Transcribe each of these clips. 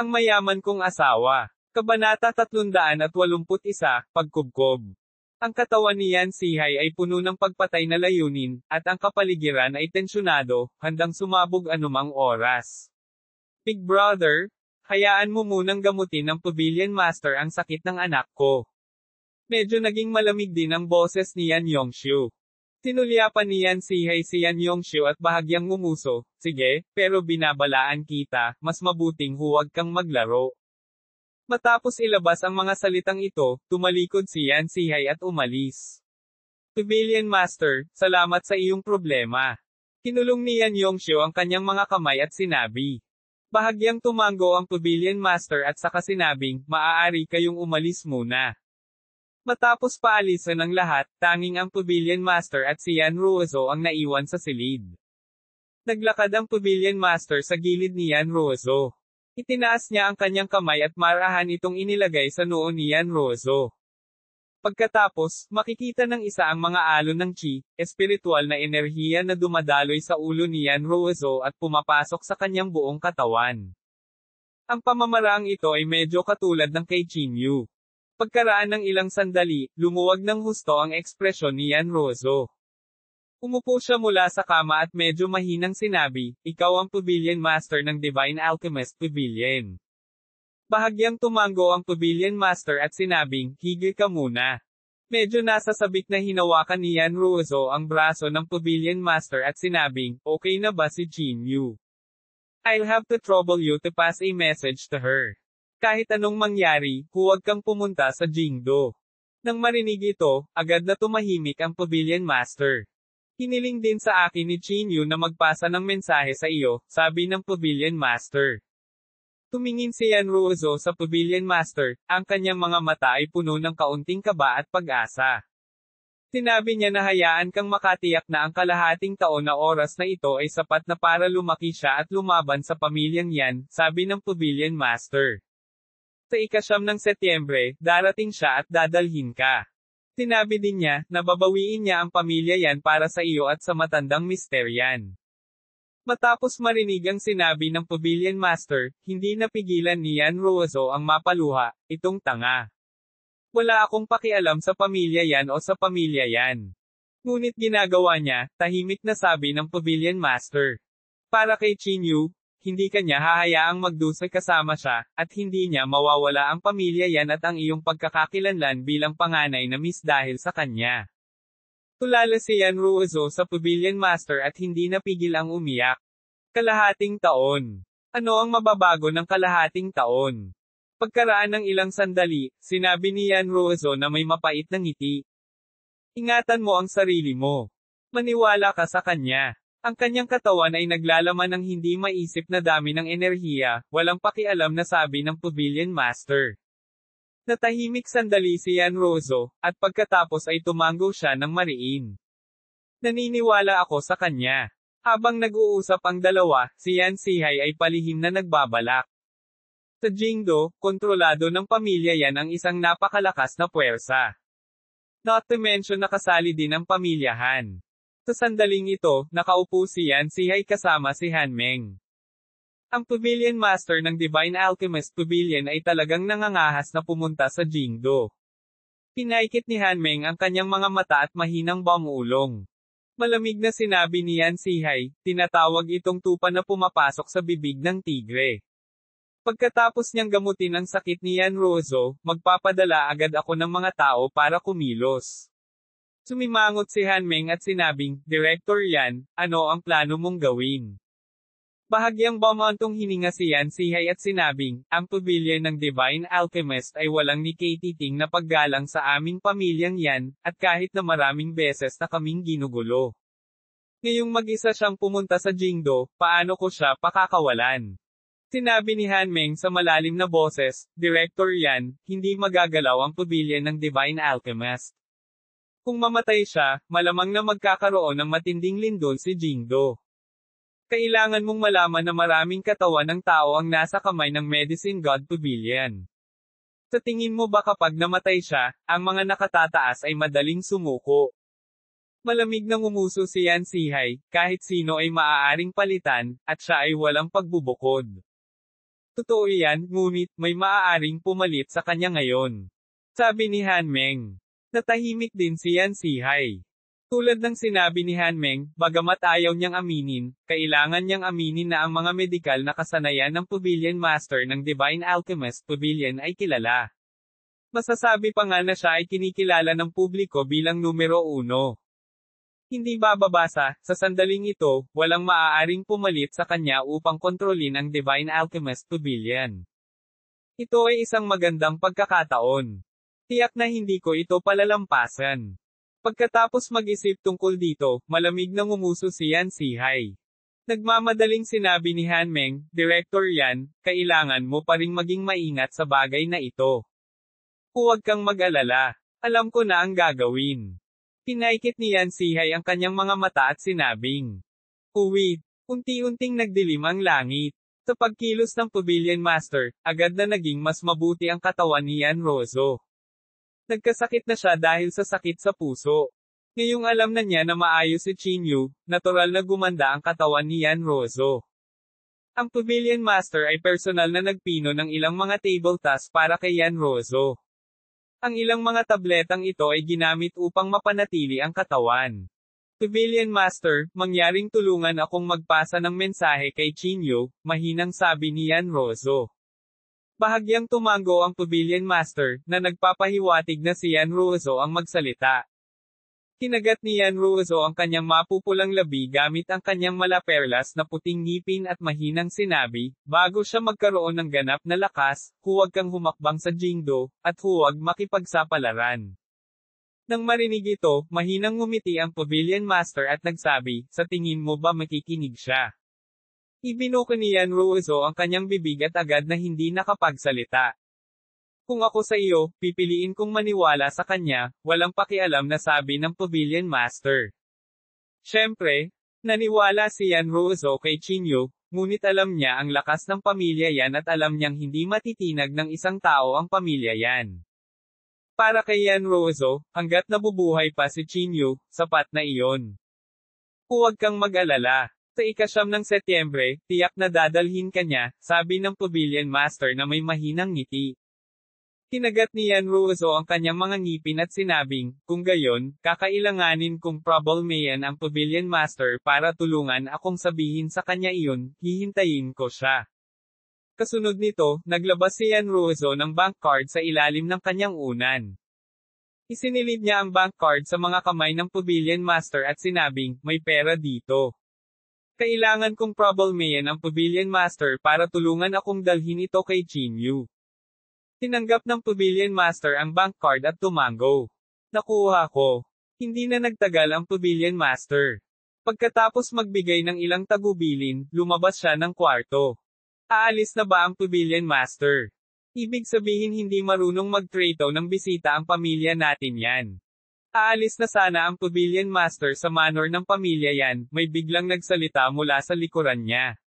Ang mayaman kong asawa. Kabanata 381, Pagkubkob. Ang katawan ni Yan Sihay ay puno ng pagpatay na layunin, at ang kapaligiran ay tensyonado, handang sumabog anumang oras. Big Brother, hayaan mo munang gamutin ng Pavilion Master ang sakit ng anak ko. Medyo naging malamig din ang boses ni Yan Yongshu. Tinulyapan ni Yan Sihay si Yan Yongshu at bahagyang ngumuso, sige, pero binabalaan kita, mas mabuting huwag kang maglaro. Matapos ilabas ang mga salitang ito, tumalikod si Yan Sihay at umalis. Pavilion Master, salamat sa iyong problema. Kinulong ni Yan Yongshu ang kanyang mga kamay at sinabi. Bahagyang tumango ang Pavilion Master at saka sinabing, maaari kayong umalis muna. Matapos paalisan ng lahat, tanging ang Pavilion Master at si Yan Ruozo ang naiwan sa silid. Naglakad ang Pavilion Master sa gilid ni Yan Ruozo. Itinaas niya ang kanyang kamay at marahan itong inilagay sa noo ni Yan Ruozo. Pagkatapos, makikita ng isa ang mga alon ng chi, espiritual na enerhiya na dumadaloy sa ulo ni Yan Ruozo at pumapasok sa kanyang buong katawan. Ang pamamaraang ito ay medyo katulad ng kay Chinyu. Pagkaraan ng ilang sandali, lumuwag ng husto ang ekspresyon ni Yan Ruozo. Umupo siya mula sa kama at medyo mahinang sinabi, ikaw ang Pavilion Master ng Divine Alchemist Pavilion. Bahagyang tumango ang Pavilion Master at sinabing, higil ka muna. Medyo nasasabik na hinawakan ni Yan Ruozo ang braso ng Pavilion Master at sinabing, okay na ba si Chinyu? I'll have to trouble you to pass a message to her. Kahit anong mangyari, huwag kang pumunta sa Jingdo. Nang marinig ito, agad na tumahimik ang Pavilion Master. Hiniling din sa akin ni Chinyu na magpasa ng mensahe sa iyo, sabi ng Pavilion Master. Tumingin si Yan Ruozo sa Pavilion Master, ang kanyang mga mata ay puno ng kaunting kaba at pag-asa. Sinabi niya na hayaan kang makatiyak na ang kalahating taon na oras na ito ay sapat na para lumaki siya at lumaban sa pamilyang yan, sabi ng Pavilion Master. Sa ika-9 ng Setyembre, darating siya at dadalhin ka. Sinabi din niya, na babawiin niya ang pamilya yan para sa iyo at sa matandang mister yan. Matapos marinig ang sinabi ng Pavilion Master, hindi napigilan ni Yan Ruozo ang mapaluha, itong tanga. Wala akong pakialam sa pamilya yan o sa pamilya yan. Ngunit ginagawa niya, tahimik na sabi ng Pavilion Master. Para kay Chinyu, hindi kanya hahayaang magdusay kasama siya, at hindi niya mawawala ang pamilya yan at ang iyong pagkakakilanlan bilang panganay na miss dahil sa kanya. Tulala si Yan Ruozo sa Pavilion Master at hindi napigil ang umiyak. Kalahating taon. Ano ang mababago ng kalahating taon? Pagkaraan ng ilang sandali, sinabi ni Yan Ruozo na may mapait na ngiti. Ingatan mo ang sarili mo. Maniwala ka sa kanya. Ang kanyang katawan ay naglalaman ng hindi maisip na dami ng enerhiya, walang pakialam na sabi ng Pavilion Master. Natahimik sandali si Yan Ruozo, at pagkatapos ay tumango siya ng mariin. Naniniwala ako sa kanya. Habang nag-uusap ang dalawa, si Yan Sihay ay palihim na nagbabalak. Sa Jingdo, kontrolado ng pamilya yan ang isang napakalakas na puwersa. Not to mention nakasali din ang pamilyahan. Sa sandaling ito, nakaupo si Yan Sihay kasama si Han Meng. Ang Pavilion Master ng Divine Alchemist Pavilion ay talagang nangangahas na pumunta sa Jingdo. Pinaikit ni Han Meng ang kanyang mga mata at mahinang bumulong. Malamig na sinabi ni Yan Sihay, tinatawag itong tupa na pumapasok sa bibig ng tigre. Pagkatapos niyang gamutin ang sakit ni Yan Ruozo, magpapadala agad ako ng mga tao para kumilos. Sumimangot si Han Meng at sinabing, Director Yan, ano ang plano mong gawin? Bahagyang bumantong hininga si Yan Sihay at sinabing, ang pavilion ng Divine Alchemist ay walang nikatiting na paggalang sa aming pamilyang yan, at kahit na maraming beses na kaming ginugulo. Ngayong mag-isa siyang pumunta sa Jingdo, paano ko siya pakakawalan? Sinabi ni Han Meng sa malalim na boses, Director Yan, hindi magagalaw ang pavilion ng Divine Alchemist. Kung mamatay siya, malamang na magkakaroon ng matinding lindol si Jingdo. Kailangan mong malaman na maraming katawan ng tao ang nasa kamay ng Medicine God Pavilion. Sa tingin mo ba kapag namatay siya, ang mga nakatataas ay madaling sumuko? Malamig nang umuso si Yan Sihay, kahit sino ay maaaring palitan, at siya ay walang pagbubukod. Totoo yan, ngunit, may maaaring pumalit sa kanya ngayon. Sabi ni Han Meng. Natahimik din si Yan Zihai. Tulad ng sinabi ni Han Meng, bagamat ayaw niyang aminin, kailangan niyang aminin na ang mga medikal na kasanayan ng Pavilion Master ng Divine Alchemist Pavilion ay kilala. Masasabi pa nga na siya ay kinikilala ng publiko bilang numero 1. Hindi bababasa, sa sandaling ito, walang maaaring pumalit sa kanya upang kontrolin ang Divine Alchemist Pavilion. Ito ay isang magandang pagkakataon. Tiyak na hindi ko ito palalampasan. Pagkatapos mag-isip tungkol dito, malamig na ngumuso si Yan Zihai. Nagmamadaling sinabi ni Han Meng, Director Yan, kailangan mo pa ring maging maingat sa bagay na ito. Huwag kang mag-alala. Alam ko na ang gagawin. Pinaikit ni Yan Zihai ang kanyang mga mata at sinabing, Uwit, unti-unting nagdilim ang langit. Sa pagkilos ng Pavilion Master, agad na naging mas mabuti ang katawan ni Yan Rozo. Nagkasakit na siya dahil sa sakit sa puso. Ngayong alam na niya na maayos si Chinyu, natural na gumanda ang katawan ni Yan Rozo. Ang Pavilion Master ay personal na nagpino ng ilang mga table tasks para kay Yan Rozo. Ang ilang mga tabletang ito ay ginamit upang mapanatili ang katawan. Pavilion Master, mangyaring tulungan akong magpasa ng mensahe kay Chinyu, mahinang sabi ni Yan Rozo. Bahagyang tumango ang Pavilion Master, na nagpapahiwatig na si Yan Rozo ang magsalita. Kinagat ni Yan Rozo ang kanyang mapupulang labi gamit ang kanyang malaperlas na puting ngipin at mahinang sinabi, bago siya magkaroon ng ganap na lakas, huwag kang humakbang sa Jingdo, at huwag makipagsapalaran. Nang marinig ito, mahinang ngumiti ang Pavilion Master at nagsabi, sa tingin mo ba makikinig siya? Ibinuko ni Yan Rozo ang kanyang bibig at agad na hindi nakapagsalita. Kung ako sa iyo, pipiliin kong maniwala sa kanya, walang pakialam na sabi ng Pavilion Master. Siyempre, naniwala si Yan Rozo kay Chinyu, ngunit alam niya ang lakas ng pamilya Yan at alam niyang hindi matitinag ng isang tao ang pamilya Yan. Para kay Yan Rozo, hanggat nabubuhay pa si Chinyu, sapat na iyon. Huwag kang mag-alala. Sa ika-9 ng Setyembre, tiyak na dadalhin ka niya, sabi ng Pavilion Master na may mahinang ngiti. Kinagat ni Yan Rozo ang kanyang mga ngipin at sinabing, kung gayon, kakailanganin kong problemayan ang Pavilion Master para tulungan akong sabihin sa kanya iyon, hihintayin ko siya. Kasunod nito, naglabas si Yan Rozo ng bank card sa ilalim ng kanyang unan. Isinilid niya ang bank card sa mga kamay ng Pavilion Master at sinabing, may pera dito. Kailangan kong problemayan ang Pavilion Master para tulungan akong dalhin ito kay Chinyu. Tinanggap ng Pavilion Master ang bank card at tumango. Nakuha ko. Hindi na nagtagal ang Pavilion Master. Pagkatapos magbigay ng ilang tagubilin, lumabas siya ng kwarto. Aalis na ba ang Pavilion Master? Ibig sabihin hindi marunong mag-trato ng bisita ang pamilya natin yan. Aalis na sana ang Pavilion Master sa manor ng pamilya Yan, may biglang nagsalita mula sa likuran niya.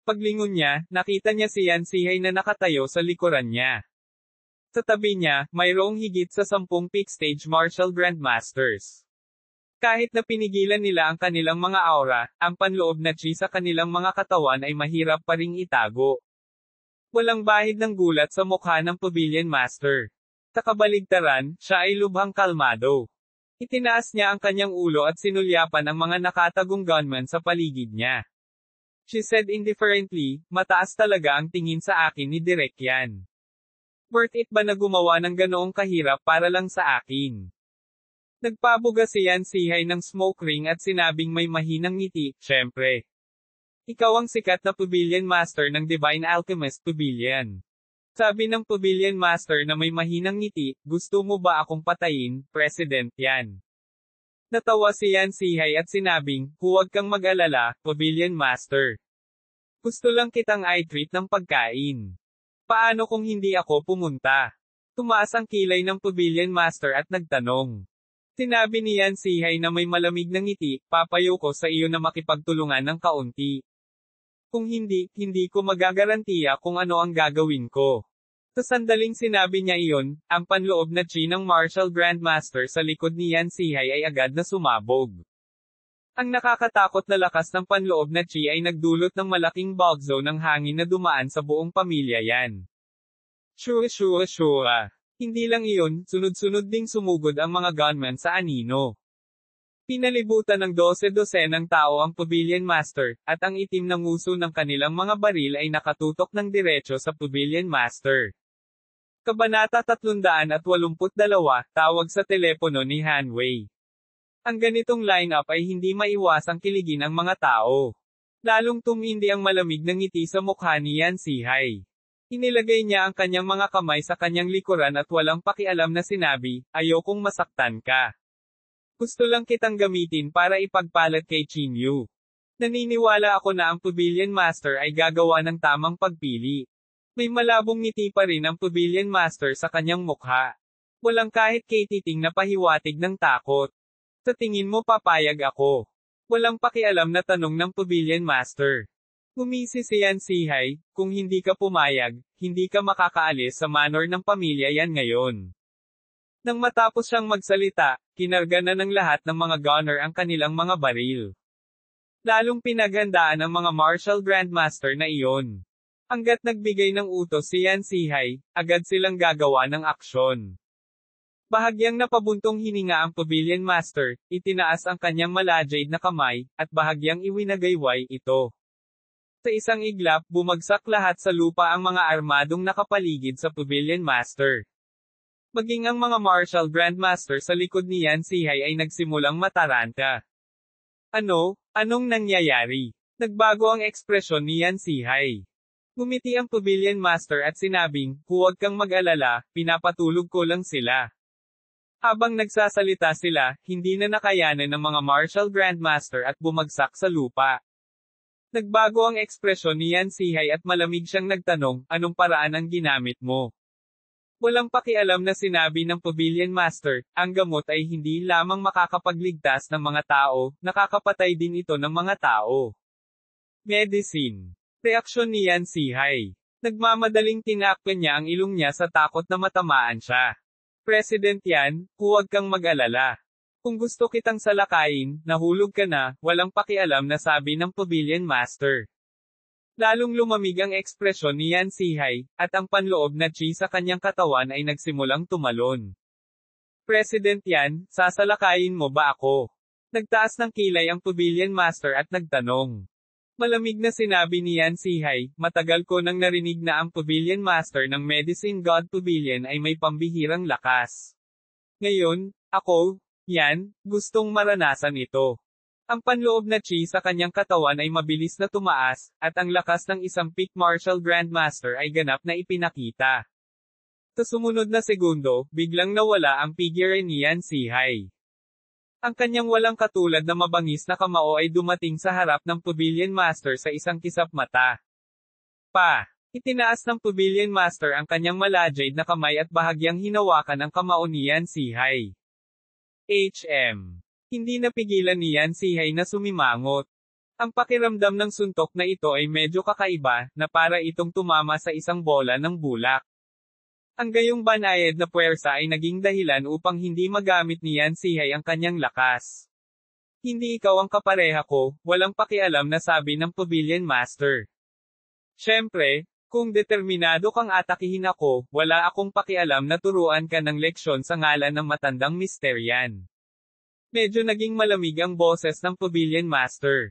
Paglingon niya, nakita niya si Yan Zihai na nakatayo sa likuran niya. Sa tabi niya, mayroong higit sa 10 peak stage martial grandmasters. Kahit na pinigilan nila ang kanilang mga aura, ang panloob na chi sa kanilang mga katawan ay mahirap pa ring itago. Walang bahid ng gulat sa mukha ng Pavilion Master. Sa kabaligtaran, siya ay lubhang kalmado. Itinaas niya ang kanyang ulo at sinulyapan ang mga nakatagong gunman sa paligid niya. She said indifferently, mataas talaga ang tingin sa akin ni Direk Yan. Worth it ba na gumawa ng ganoong kahirap para lang sa akin? Nagpabuga si Yan Zihai ng smoke ring at sinabing may mahinang ngiti, syempre. Ikaw ang sikat na Pavilion Master ng Divine Alchemist Pavilion. Sabi ng Pavilion Master na may mahinang ngiti, gusto mo ba akong patayin, President Yan? Natawa si Yan Zihai at sinabing, huwag kang mag-alala, Pavilion Master. Gusto lang kitang i-treat ng pagkain. Paano kung hindi ako pumunta? Tumaas ang kilay ng Pavilion Master at nagtanong. Sinabi ni Yan Zihai na may malamig na ngiti, papayo ko sa iyo na makipagtulungan ng kaunti. Kung hindi, hindi ko magagarantiya kung ano ang gagawin ko. Sa sandaling sinabi niya iyon, ang panloob na chi ng Martial Grandmaster sa likod ni Yan Zihai ay agad na sumabog. Ang nakakatakot na lakas ng panloob na chi ay nagdulot ng malaking bagzo ng hangin na dumaan sa buong pamilya yan. Shura. Hindi lang iyon, sunod-sunod ding sumugod ang mga gunmen sa anino. Pinalibutan ng 12 ng tao ang Pavilion Master, at ang itim na nguso ng kanilang mga baril ay nakatutok ng diretso sa Pavilion Master. Kabanata 382, tawag sa telepono ni Han Wei. Ang ganitong lineup ay hindi maiwasang kiligin ang mga tao. Lalong tumindi ang malamig na ngiti sa mukha ni Yan Sihai. Inilagay niya ang kanyang mga kamay sa kanyang likuran at walang pakialam na sinabi, ayokong masaktan ka. Gusto lang kitang gamitin para ipagpalat kay Qin Yu. Naniniwala ako na ang Pavilion Master ay gagawa ng tamang pagpili. May malabong ngiti pa rin ang Pavilion Master sa kanyang mukha. Walang kahit katiting na pahiwatig ng takot. Sa tingin mo papayag ako? Walang pakialam na tanong ng Pavilion Master. Ngumisi si Yan Sihai, kung hindi ka pumayag, hindi ka makakaalis sa manor ng pamilya yan ngayon. Nang matapos siyang magsalita, kinarga na ng lahat ng mga gunner ang kanilang mga baril. Lalong pinaghandaan ang mga Martial Grandmaster na iyon. Hanggat nagbigay ng utos si Yan Sihai, agad silang gagawa ng aksyon. Bahagyang napabuntong hininga ang Pavilion Master, itinaas ang kanyang malajade na kamay, at bahagyang iwinagayway ito. Sa isang iglap, bumagsak lahat sa lupa ang mga armadong nakapaligid sa Pavilion Master. Maging ang mga Martial Grandmaster sa likod ni Yan Sihai ay nagsimulang mataranta. Anong nangyayari? Nagbago ang ekspresyon ni Yan Sihai. Ngumiti ang Pavilion Master at sinabing, huwag kang mag-alala, pinapatulog ko lang sila. Habang nagsasalita sila, hindi na nakayanan ng mga Martial Grandmaster at bumagsak sa lupa. Nagbago ang ekspresyon ni Yan Sihai at malamig siyang nagtanong, anong paraan ang ginamit mo? Walang pakialam na sinabi ng Pavilion Master, ang gamot ay hindi lamang makakapagligtas ng mga tao, nakakapatay din ito ng mga tao. Medicine. Reaksyon ni Yan Sihai. Nagmamadaling tinakpan niya ang ilong niya sa takot na matamaan siya. President Yan, huwag kang mag-alala. Kung gusto kitang salakayin, nahulog ka na, walang pakialam na sabi ng Pavilion Master. Lalong lumamig ang ekspresyon ni Yan Sihai, at ang panloob na chi sa kanyang katawan ay nagsimulang tumalon. President Yan, sasalakayin mo ba ako? Nagtaas ng kilay ang Pavilion Master at nagtanong. Malamig na sinabi ni Yan Sihai, matagal ko nang narinig na ang Pavilion Master ng Medicine God Pavilion ay may pambihirang lakas. Ngayon, ako, Yan, gustong maranasan ito. Ang panloob na chi sa kanyang katawan ay mabilis na tumaas, at ang lakas ng isang peak Martial Grandmaster ay ganap na ipinakita. Sa sumunod na segundo, biglang nawala ang figure ni Yan Sihai. Ang kanyang walang katulad na mabangis na kamao ay dumating sa harap ng Pavilion Master sa isang kisap mata. Itinaas ng Pavilion Master ang kanyang malajade na kamay at bahagyang hinawakan ang kamao ni Yan Sihai. Hindi napigilan ni Yan Sihai na sumimangot. Ang pakiramdam ng suntok na ito ay medyo kakaiba, na para itong tumama sa isang bola ng bulak. Ang gayong banayad na puwersa ay naging dahilan upang hindi magamit ni Yan Sihai ang kanyang lakas. Hindi ikaw ang kapareha ko, walang pakialam na sabi ng Pavilion Master. Siyempre, kung determinado kang atakihin ako, wala akong pakialam na turuan ka ng leksyon sa ngalan ng matandang misteryan. Medyo naging malamig ang boses ng Pavilion Master.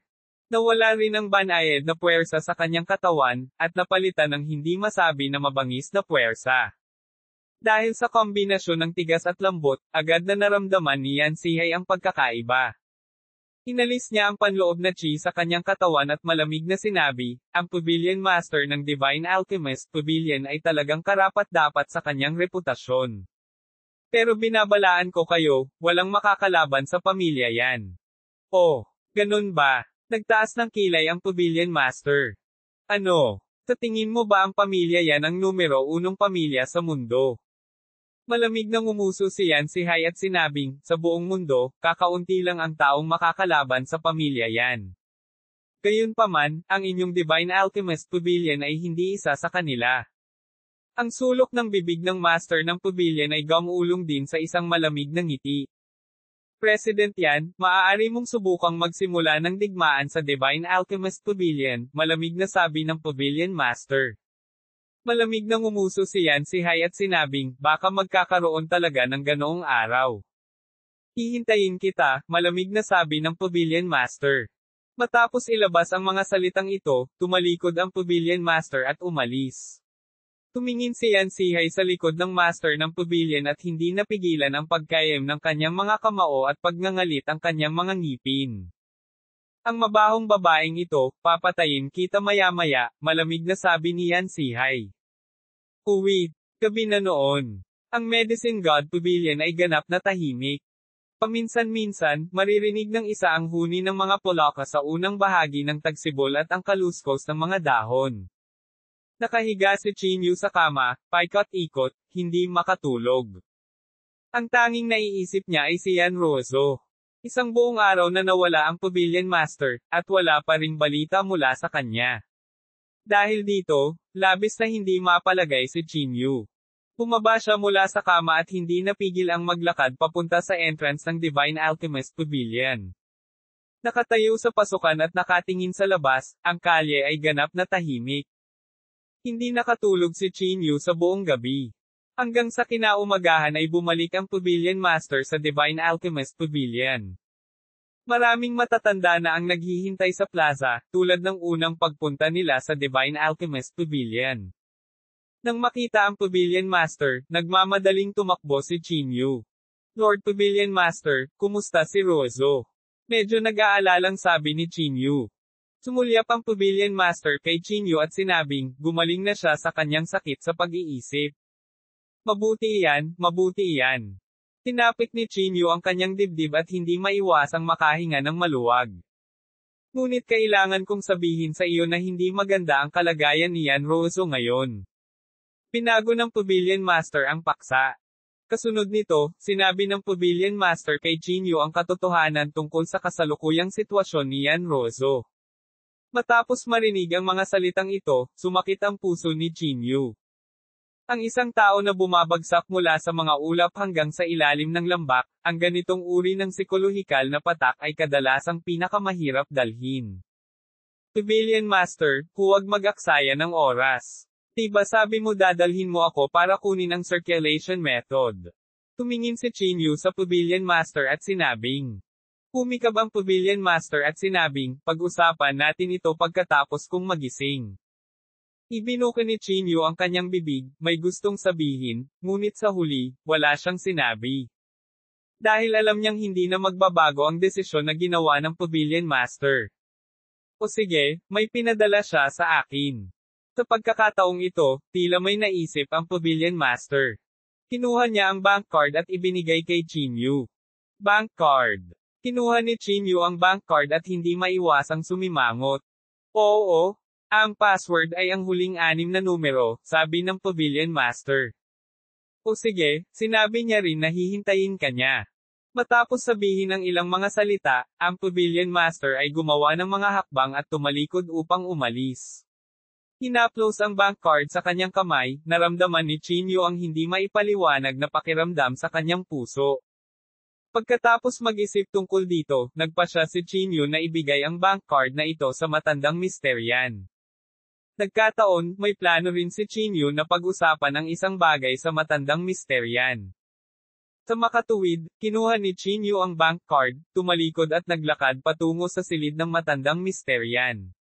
Nawala rin ang banayad na puwersa sa kanyang katawan, at napalitan ng hindi masabi na mabangis na puwersa. Dahil sa kombinasyon ng tigas at lambot, agad na naramdaman ni Yan Sihai ang pagkakaiba. Inalis niya ang panloob na chi sa kanyang katawan at malamig na sinabi, ang Pavilion Master ng Divine Alchemist Pavilion ay talagang karapat-dapat sa kanyang reputasyon. Pero binabalaan ko kayo, walang makakalaban sa pamilya yan. Ganun ba? Nagtaas ng kilay ang Pavilion Master. Sa tingin mo ba ang pamilya yan ang numero unong pamilya sa mundo? Malamig na ngumuso si Yan Sihai at sinabing, sa buong mundo, kakaunti lang ang taong makakalaban sa pamilya yan. Gayunpaman, ang inyong Divine Alchemist Pavilion ay hindi isa sa kanila. Ang sulok ng bibig ng master ng pavilion ay gumulong din sa isang malamig na ngiti. President yan, maaari mong subukang magsimula ng digmaan sa Divine Alchemist Pavilion, malamig na sabi ng Pavilion Master. Malamig na ngumuso si Yan Si-hai at sinabing, baka magkakaroon talaga ng ganoong araw. Hihintayin kita, malamig na sabi ng Pavilion Master. Matapos ilabas ang mga salitang ito, tumalikod ang Pavilion Master at umalis. Tumingin si Yan Si-hai sa likod ng Master ng Pavilion at hindi napigilan ang pagkayem ng kanyang mga kamao at pagngangalit ang kanyang mga ngipin. Ang mabahong babaeng ito, papatayin kita maya-maya, malamig na sabi ni Yan Si-hai. Uwit, gabi na noon. Ang Medicine God Pavilion ay ganap na tahimik. Paminsan-minsan, maririnig ng isa ang huni ng mga polaka sa unang bahagi ng tagsibol at ang kaluskos ng mga dahon. Nakahiga si Chinyu sa kama, paikot-ikot, hindi makatulog. Ang tanging naiisip niya ay si Yan Rozo. Isang buong araw na nawala ang Pavilion Master, at wala pa ring balita mula sa kanya. Dahil dito, labis na hindi mapalagay si Chinyu. Bumaba siya mula sa kama at hindi napigil ang maglakad papunta sa entrance ng Divine Alchemist Pavilion. Nakatayo sa pasukan at nakatingin sa labas, ang kalye ay ganap na tahimik. Hindi nakatulog si Chinyu sa buong gabi. Hanggang sa kinaumagahan ay bumalik ang Pavilion Master sa Divine Alchemist Pavilion. Maraming matatanda na ang naghihintay sa plaza, tulad ng unang pagpunta nila sa Divine Alchemist Pavilion. Nang makita ang Pavilion Master, nagmamadaling tumakbo si Chinyu. Lord Pavilion Master, kumusta si Rozo? Medyo nag-aalalang sabi ni Chinyu. Sumulyap ang Pavilion Master kay Chinyu at sinabing, gumaling na siya sa kanyang sakit sa pag-iisip. Mabuti iyan, mabuti iyan. Tinapik ni Chinyu ang kanyang dibdib at hindi maiwasang makahinga ng maluwag. Ngunit kailangan kong sabihin sa iyo na hindi maganda ang kalagayan ni Yan Rozo ngayon. Pinago ng Pavilion Master ang paksa. Kasunod nito, sinabi ng Pavilion Master kay Chinyu ang katotohanan tungkol sa kasalukuyang sitwasyon ni Yan Rozo. Matapos marinig ang mga salitang ito, sumakit ang puso ni Chinyu. Ang isang tao na bumabagsak mula sa mga ulap hanggang sa ilalim ng lambak, ang ganitong uri ng psikolohikal na patak ay kadalasang pinakamahirap dalhin. Pavilion Master, huwag mag-aksaya ng oras. Diba sabi mo dadalhin mo ako para kunin ang circulation method? Tumingin si Chinyu sa Pavilion Master at sinabing. Humikab ang Pavilion Master at sinabing, pag-usapan natin ito pagkatapos kong magising. Ibinuka ni Chinyu ang kanyang bibig, may gustong sabihin, ngunit sa huli, wala siyang sinabi. Dahil alam niyang hindi na magbabago ang desisyon na ginawa ng Pavilion Master. O sige, may pinadala siya sa akin. Sa pagkakataong ito, tila may naisip ang Pavilion Master. Kinuha niya ang bank card at ibinigay kay Chinyu. Bank card. Kinuha ni Chinyu ang bank card at hindi maiwasang sumimangot. Oo, ang password ay ang huling 6 na numero, sabi ng Pavilion Master. O sige, sinabi niya rin na hihintayin ka niya. Matapos sabihin ang ilang mga salita, ang Pavilion Master ay gumawa ng mga hakbang at tumalikod upang umalis. Hinaplos ang bank card sa kanyang kamay, naramdaman ni Chinyu ang hindi maipaliwanag na pakiramdam sa kanyang puso. Pagkatapos mag-isip tungkol dito, nagpasya si Chinyu na ibigay ang bank card na ito sa matandang misteryan. Nagkataon, may plano rin si Chinyu na pag-usapan ang isang bagay sa matandang misteryan. Sa makatuwid, kinuha ni Chinyu ang bank card, tumalikod at naglakad patungo sa silid ng matandang misteryan.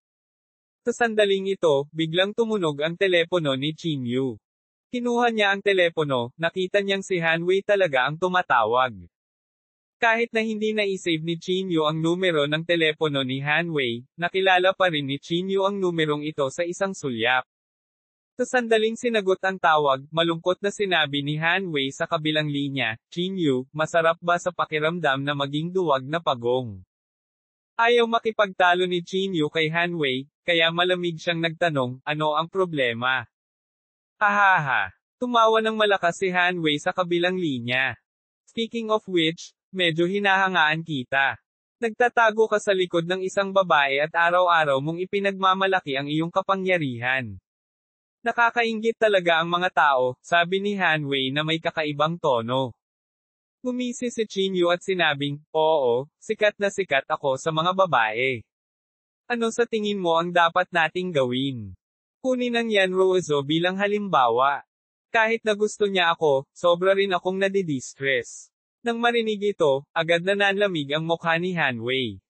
Sa sandaling ito, biglang tumunog ang telepono ni Chinyu. Kinuha niya ang telepono, nakita niyang si Hanwei talaga ang tumatawag. Kahit na hindi na-save ni Chinyu ang numero ng telepono ni Hanwei, nakilala pa rin ni Chinyu ang numerong ito sa isang sulyap. Sa sandaling sinagot ang tawag, malungkot na sinabi ni Hanwei sa kabilang linya, Chinyu, masarap ba sa pakiramdam na maging duwag na pagong? Ayaw makipagtalo ni Chinyu kay Hanwei, kaya malamig siyang nagtanong, ano ang problema? Hahaha. Tumawa ng malakas si Hanwei sa kabilang linya. Speaking of which, medyo hinahangaan kita. Nagtatago ka sa likod ng isang babae at araw-araw mong ipinagmamalaki ang iyong kapangyarihan. Nakakainggit talaga ang mga tao, sabi ni Hanwei na may kakaibang tono. Ngumisi si Chinyu at sinabing, oo, sikat na sikat ako sa mga babae. Ano sa tingin mo ang dapat nating gawin? Kunin ang Yanrozo bilang halimbawa. Kahit na gusto niya ako, sobra rin akong nadidistress. Nang marinig ito, agad na nanlamig ang mukha ni Hanwei.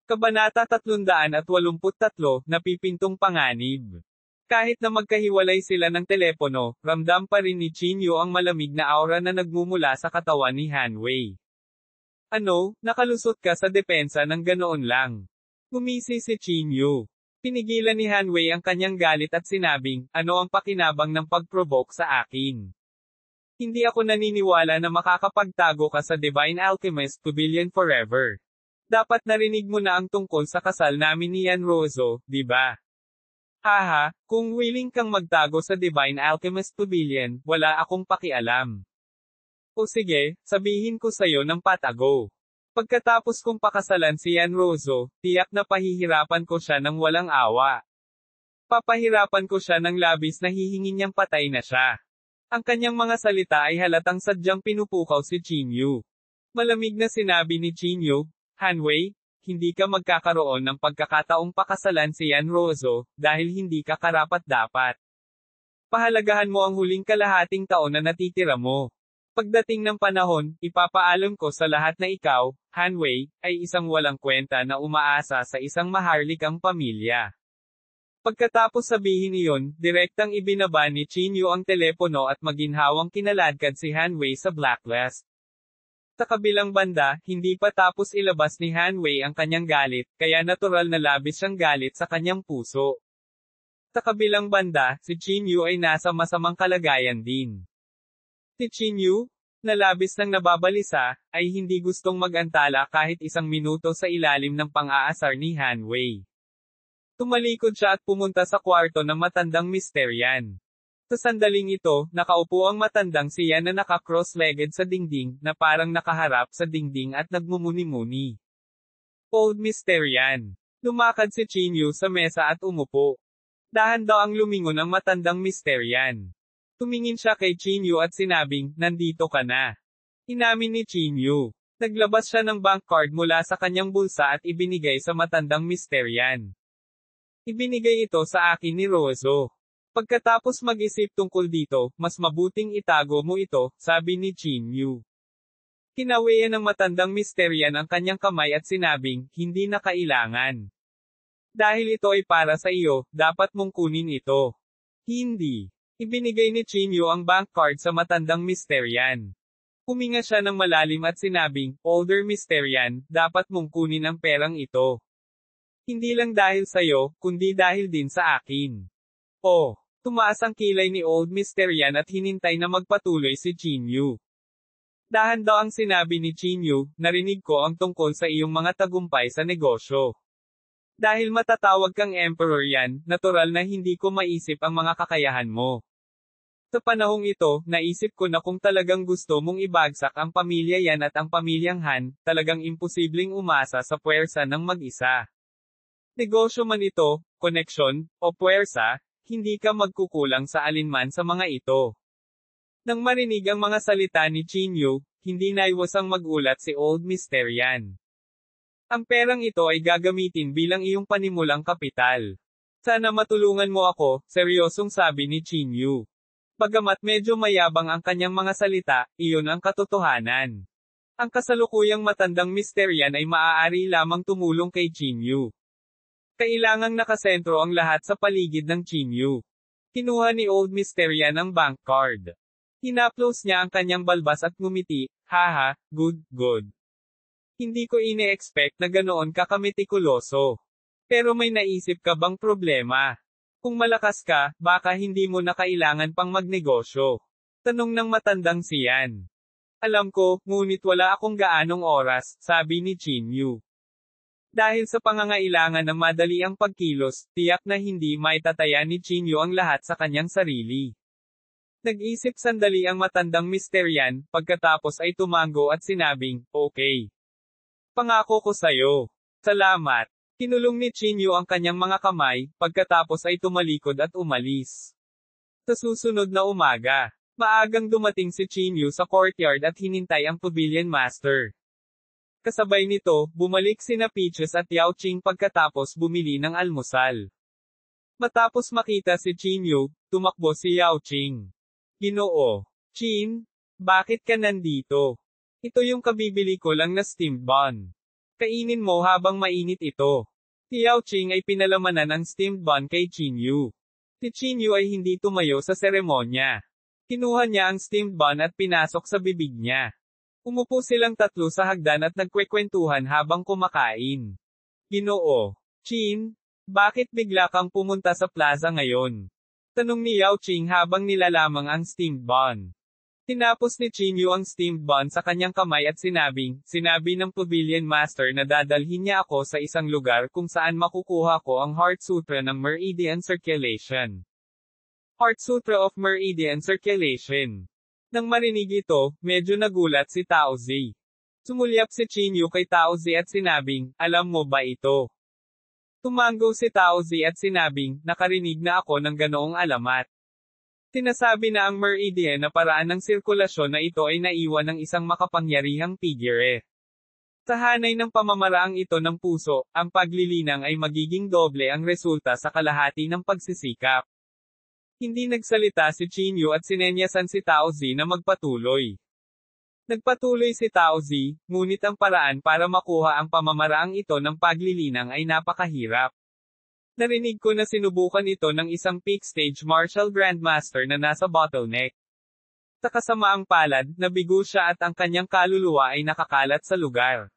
Kabanata 383, Napipintong Panganib. Kahit na magkahiwalay sila ng telepono, ramdam pa rin ni Chinyu ang malamig na aura na nagmumula sa katawan ni Hanwei. Ano, nakalusot ka sa depensa ng ganoon lang. Ngumisi si Chinyu. Pinigilan ni Hanwei ang kanyang galit at sinabing, ano ang pakinabang ng pag-provoke sa akin? Hindi ako naniniwala na makakapagtago ka sa Divine Alchemist Pavilion forever. Dapat narinig mo na ang tungkol sa kasal namin ni Yanrozo, di ba? Haha, kung willing kang magtago sa Divine Alchemist Pavilion, wala akong pakialam. O sige, sabihin ko sa'yo ng patago. Pagkatapos kong pakasalan si Yanrozo, tiyak na pahihirapan ko siya ng walang awa. Papahirapan ko siya ng labis na hihingin niyang patay na siya. Ang kanyang mga salita ay halatang sadyang pinupukaw si Chinyu. Malamig na sinabi ni Chinyu, Hanwei, hindi ka magkakaroon ng pagkakataong pakasalan si Yanrozo, dahil hindi ka karapat-dapat. Pahalagahan mo ang huling kalahating taon na natitira mo. Pagdating ng panahon, ipapaalam ko sa lahat na ikaw, Hanwei, ay isang walang kwenta na umaasa sa isang maharlikang pamilya. Pagkatapos sabihin iyon, direktang ibinaba ni Chinyu ang telepono at maginhawang kinaladkad si Hanwei sa blacklist. Sa kabilang banda, hindi pa tapos ilabas ni Hanwei ang kanyang galit, kaya natural na labis siyang galit sa kanyang puso. Sa kabilang banda, si Chinyu ay nasa masamang kalagayan din. Si Chinyu, na labis nang nababalisa, ay hindi gustong mag-antala kahit isang minuto sa ilalim ng pang-aasar ni Hanwei. Tumalikod siya at pumunta sa kwarto ng matandang misteryan. Sa sandaling ito, nakaupo ang matandang siya na naka-cross-legged sa dingding, na parang nakaharap sa dingding at nagmumuni-muni. Old Mysterian. Lumakad si Chinyu sa mesa at umupo. Dahan daw ang lumingon ang matandang Mysterian. Tumingin siya kay Chinyu at sinabing, nandito ka na. Inamin ni Chinyu. Naglabas siya ng bank card mula sa kanyang bulsa at ibinigay sa matandang Mysterian. Ibinigay ito sa akin ni Rozo. Pagkatapos mag-isip tungkol dito, mas mabuting itago mo ito, sabi ni Chinyu. Kinawian ng matandang Mysterian ang kanyang kamay at sinabing, hindi na kailangan. Dahil ito ay para sa iyo, dapat mong kunin ito. Hindi. Ibinigay ni Chinyu ang bank card sa matandang Mysterian. Huminga siya ng malalim at sinabing, Older Mysterian, dapat mong kunin ang perang ito. Hindi lang dahil sa'yo, kundi dahil din sa akin. Oh. Tumaas ang kilay ni Old Mysterian at hinintay na magpatuloy si Chinyu. Dahan daw ang sinabi ni Chinyu, narinig ko ang tungkol sa iyong mga tagumpay sa negosyo. Dahil matatawag kang emperor yan, natural na hindi ko maisip ang mga kakayahan mo. Sa panahong ito, naisip ko na kung talagang gusto mong ibagsak ang pamilya yan at ang pamilyang Han, talagang imposibleng umasa sa puwersa ng mag-isa. Negosyo man ito, koneksyon, o puwersa, hindi ka magkukulang sa alinman sa mga ito. Nang marinig ang mga salita ni Chinyu, hindi naiwasang magulat si Old Mysterian. Ang perang ito ay gagamitin bilang iyong panimulang kapital. Sana matulungan mo ako, seryosong sabi ni Chinyu. Bagamat medyo mayabang ang kanyang mga salita, iyon ang katotohanan. Ang kasalukuyang matandang Mysterian ay maaari lamang tumulong kay Chinyu. Kailangang nakasentro ang lahat sa paligid ng Chinyu. Kinuha ni Old Mysterian ang bank card. Hinaplos niya ang kanyang balbas at ngumiti, haha, good. Hindi ko ine-expect na ganoon ka kametikuloso. Pero may naisip ka bang problema? Kung malakas ka, baka hindi mo na kailangan pang magnegosyo. Tanong ng matandang siyan. Alam ko, ngunit wala akong gaanong oras, sabi ni Chinyu. Dahil sa pangangailangan ng madali ang pagkilos, tiyak na hindi maitataya ni Chinyu ang lahat sa kanyang sarili. Nag-isip sandali ang matandang Mysterian, pagkatapos ay tumango at sinabing, okay. Pangako ko sa'yo. Salamat. Kinulong ni Chinyu ang kanyang mga kamay, pagkatapos ay tumalikod at umalis. Sa susunod na umaga, Maagang dumating si Chinyu sa courtyard at hinintay ang Pavilion Master. Kasabay nito, bumalik sina Peaches at Yao Ching pagkatapos bumili ng almusal. Matapos makita si Chinyu, tumakbo si Yao Ching. Ginoo. Chin, bakit ka nandito? Ito yung kabibili ko lang na steamed bun. Kainin mo habang mainit ito. Si Yao Ching ay pinalamanan ang steamed bun kay Chinyu. Si Chinyu ay hindi tumayo sa seremonya. Kinuha niya ang steamed bun at pinasok sa bibig niya. Umupo silang tatlo sa hagdan at nagkwekwentuhan habang kumakain. Ginoo. Chin, bakit bigla kang pumunta sa plaza ngayon? Tanong ni Yao Ching habang nilalamang ang steamed bun. Tinapos ni Chinyu ang steamed bun sa kanyang kamay at sinabi ng Pavilion Master na dadalhin niya ako sa isang lugar kung saan makukuha ko ang Heart Sutra ng Meridian Circulation. Heart Sutra of Meridian Circulation. Nang marinig ito, medyo nagulat si Tao Zi. Sumulyap si Chinyu kay Tao Zi at alam mo ba ito? Tumango si Tao Zi at nakarinig na ako ng ganoong alamat. Sinasabi na ang meridian na paraan ng sirkulasyon na ito ay naiwan ng isang makapangyarihang figure. Sa hanay ng pamamaraang ito ng puso, ang paglilinang ay magiging doble ang resulta sa kalahati ng pagsisikap. Hindi nagsalita si Chinyu at sinenyasan si Tao Zi na magpatuloy. Nagpatuloy si Tao Zi, ngunit ang paraan para makuha ang pamamaraang ito ng paglilinang ay napakahirap. Narinig ko na sinubukan ito ng isang peak stage martial grandmaster na nasa bottleneck. Sa kasamaang palad, nabigo siya at ang kanyang kaluluwa ay nakakalat sa lugar.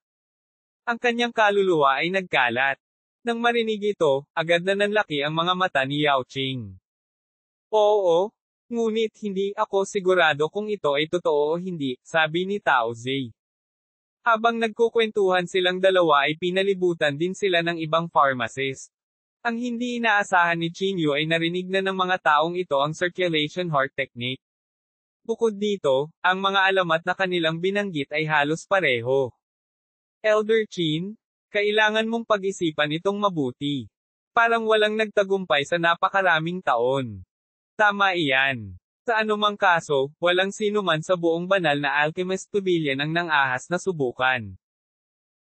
Ang kanyang kaluluwa ay nagkalat. Nang marinig ito, agad na nanlaki ang mga mata ni Yao Ching. Oo, ngunit hindi ako sigurado kung ito ay totoo o hindi, sabi ni Tao Zi. Habang nagkukwentuhan silang dalawa ay pinalibutan din sila ng ibang pharmacist. Ang hindi inaasahan ni Chinyu ay narinig na ng mga taong ito ang circulation heart technique. Bukod dito, ang mga alamat na kanilang binanggit ay halos pareho. Elder Chin, kailangan mong pag-isipan itong mabuti. Parang walang nagtagumpay sa napakaraming taon. Tama iyan. Sa anumang kaso, walang sino man sa buong banal na Alchemist Pavilion ang nang-ahas na subukan.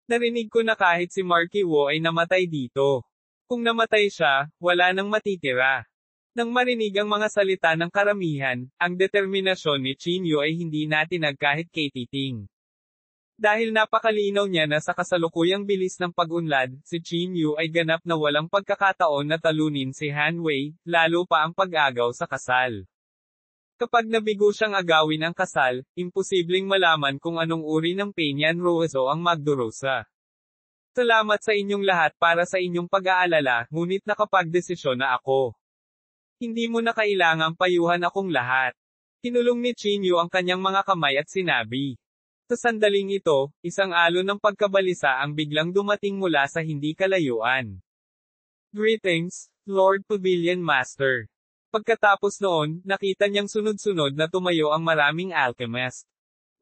Narinig ko na kahit si Marky Wu ay namatay dito. Kung namatay siya, wala nang matitira. Nang marinig ang mga salita ng karamihan, ang determinasyon ni Chinyu ay hindi natinag kahit kay Titing. Dahil napakalinaw niya na sa kasalukuyang bilis ng pag-unlad, si Chinyu ay ganap na walang pagkakataon na talunin si Han Wei, lalo pa ang pag-agaw sa kasal. Kapag nabigo siyang agawin ang kasal, imposibleng malaman kung anong uri ng Peñan Rojo ang magdurusa. Salamat sa inyong lahat para sa inyong pag-aalala, ngunit nakapagdesisyon na ako. Hindi mo na kailangang payuhan akong lahat. Kinulong ni Chinyu ang kanyang mga kamay at sinabi. Sa sandaling ito, isang alon ng pagkabalisa ang biglang dumating mula sa hindi kalayuan. Greetings, Lord Pavilion Master. Pagkatapos noon, nakita niyang sunod-sunod na tumayo ang maraming alchemist.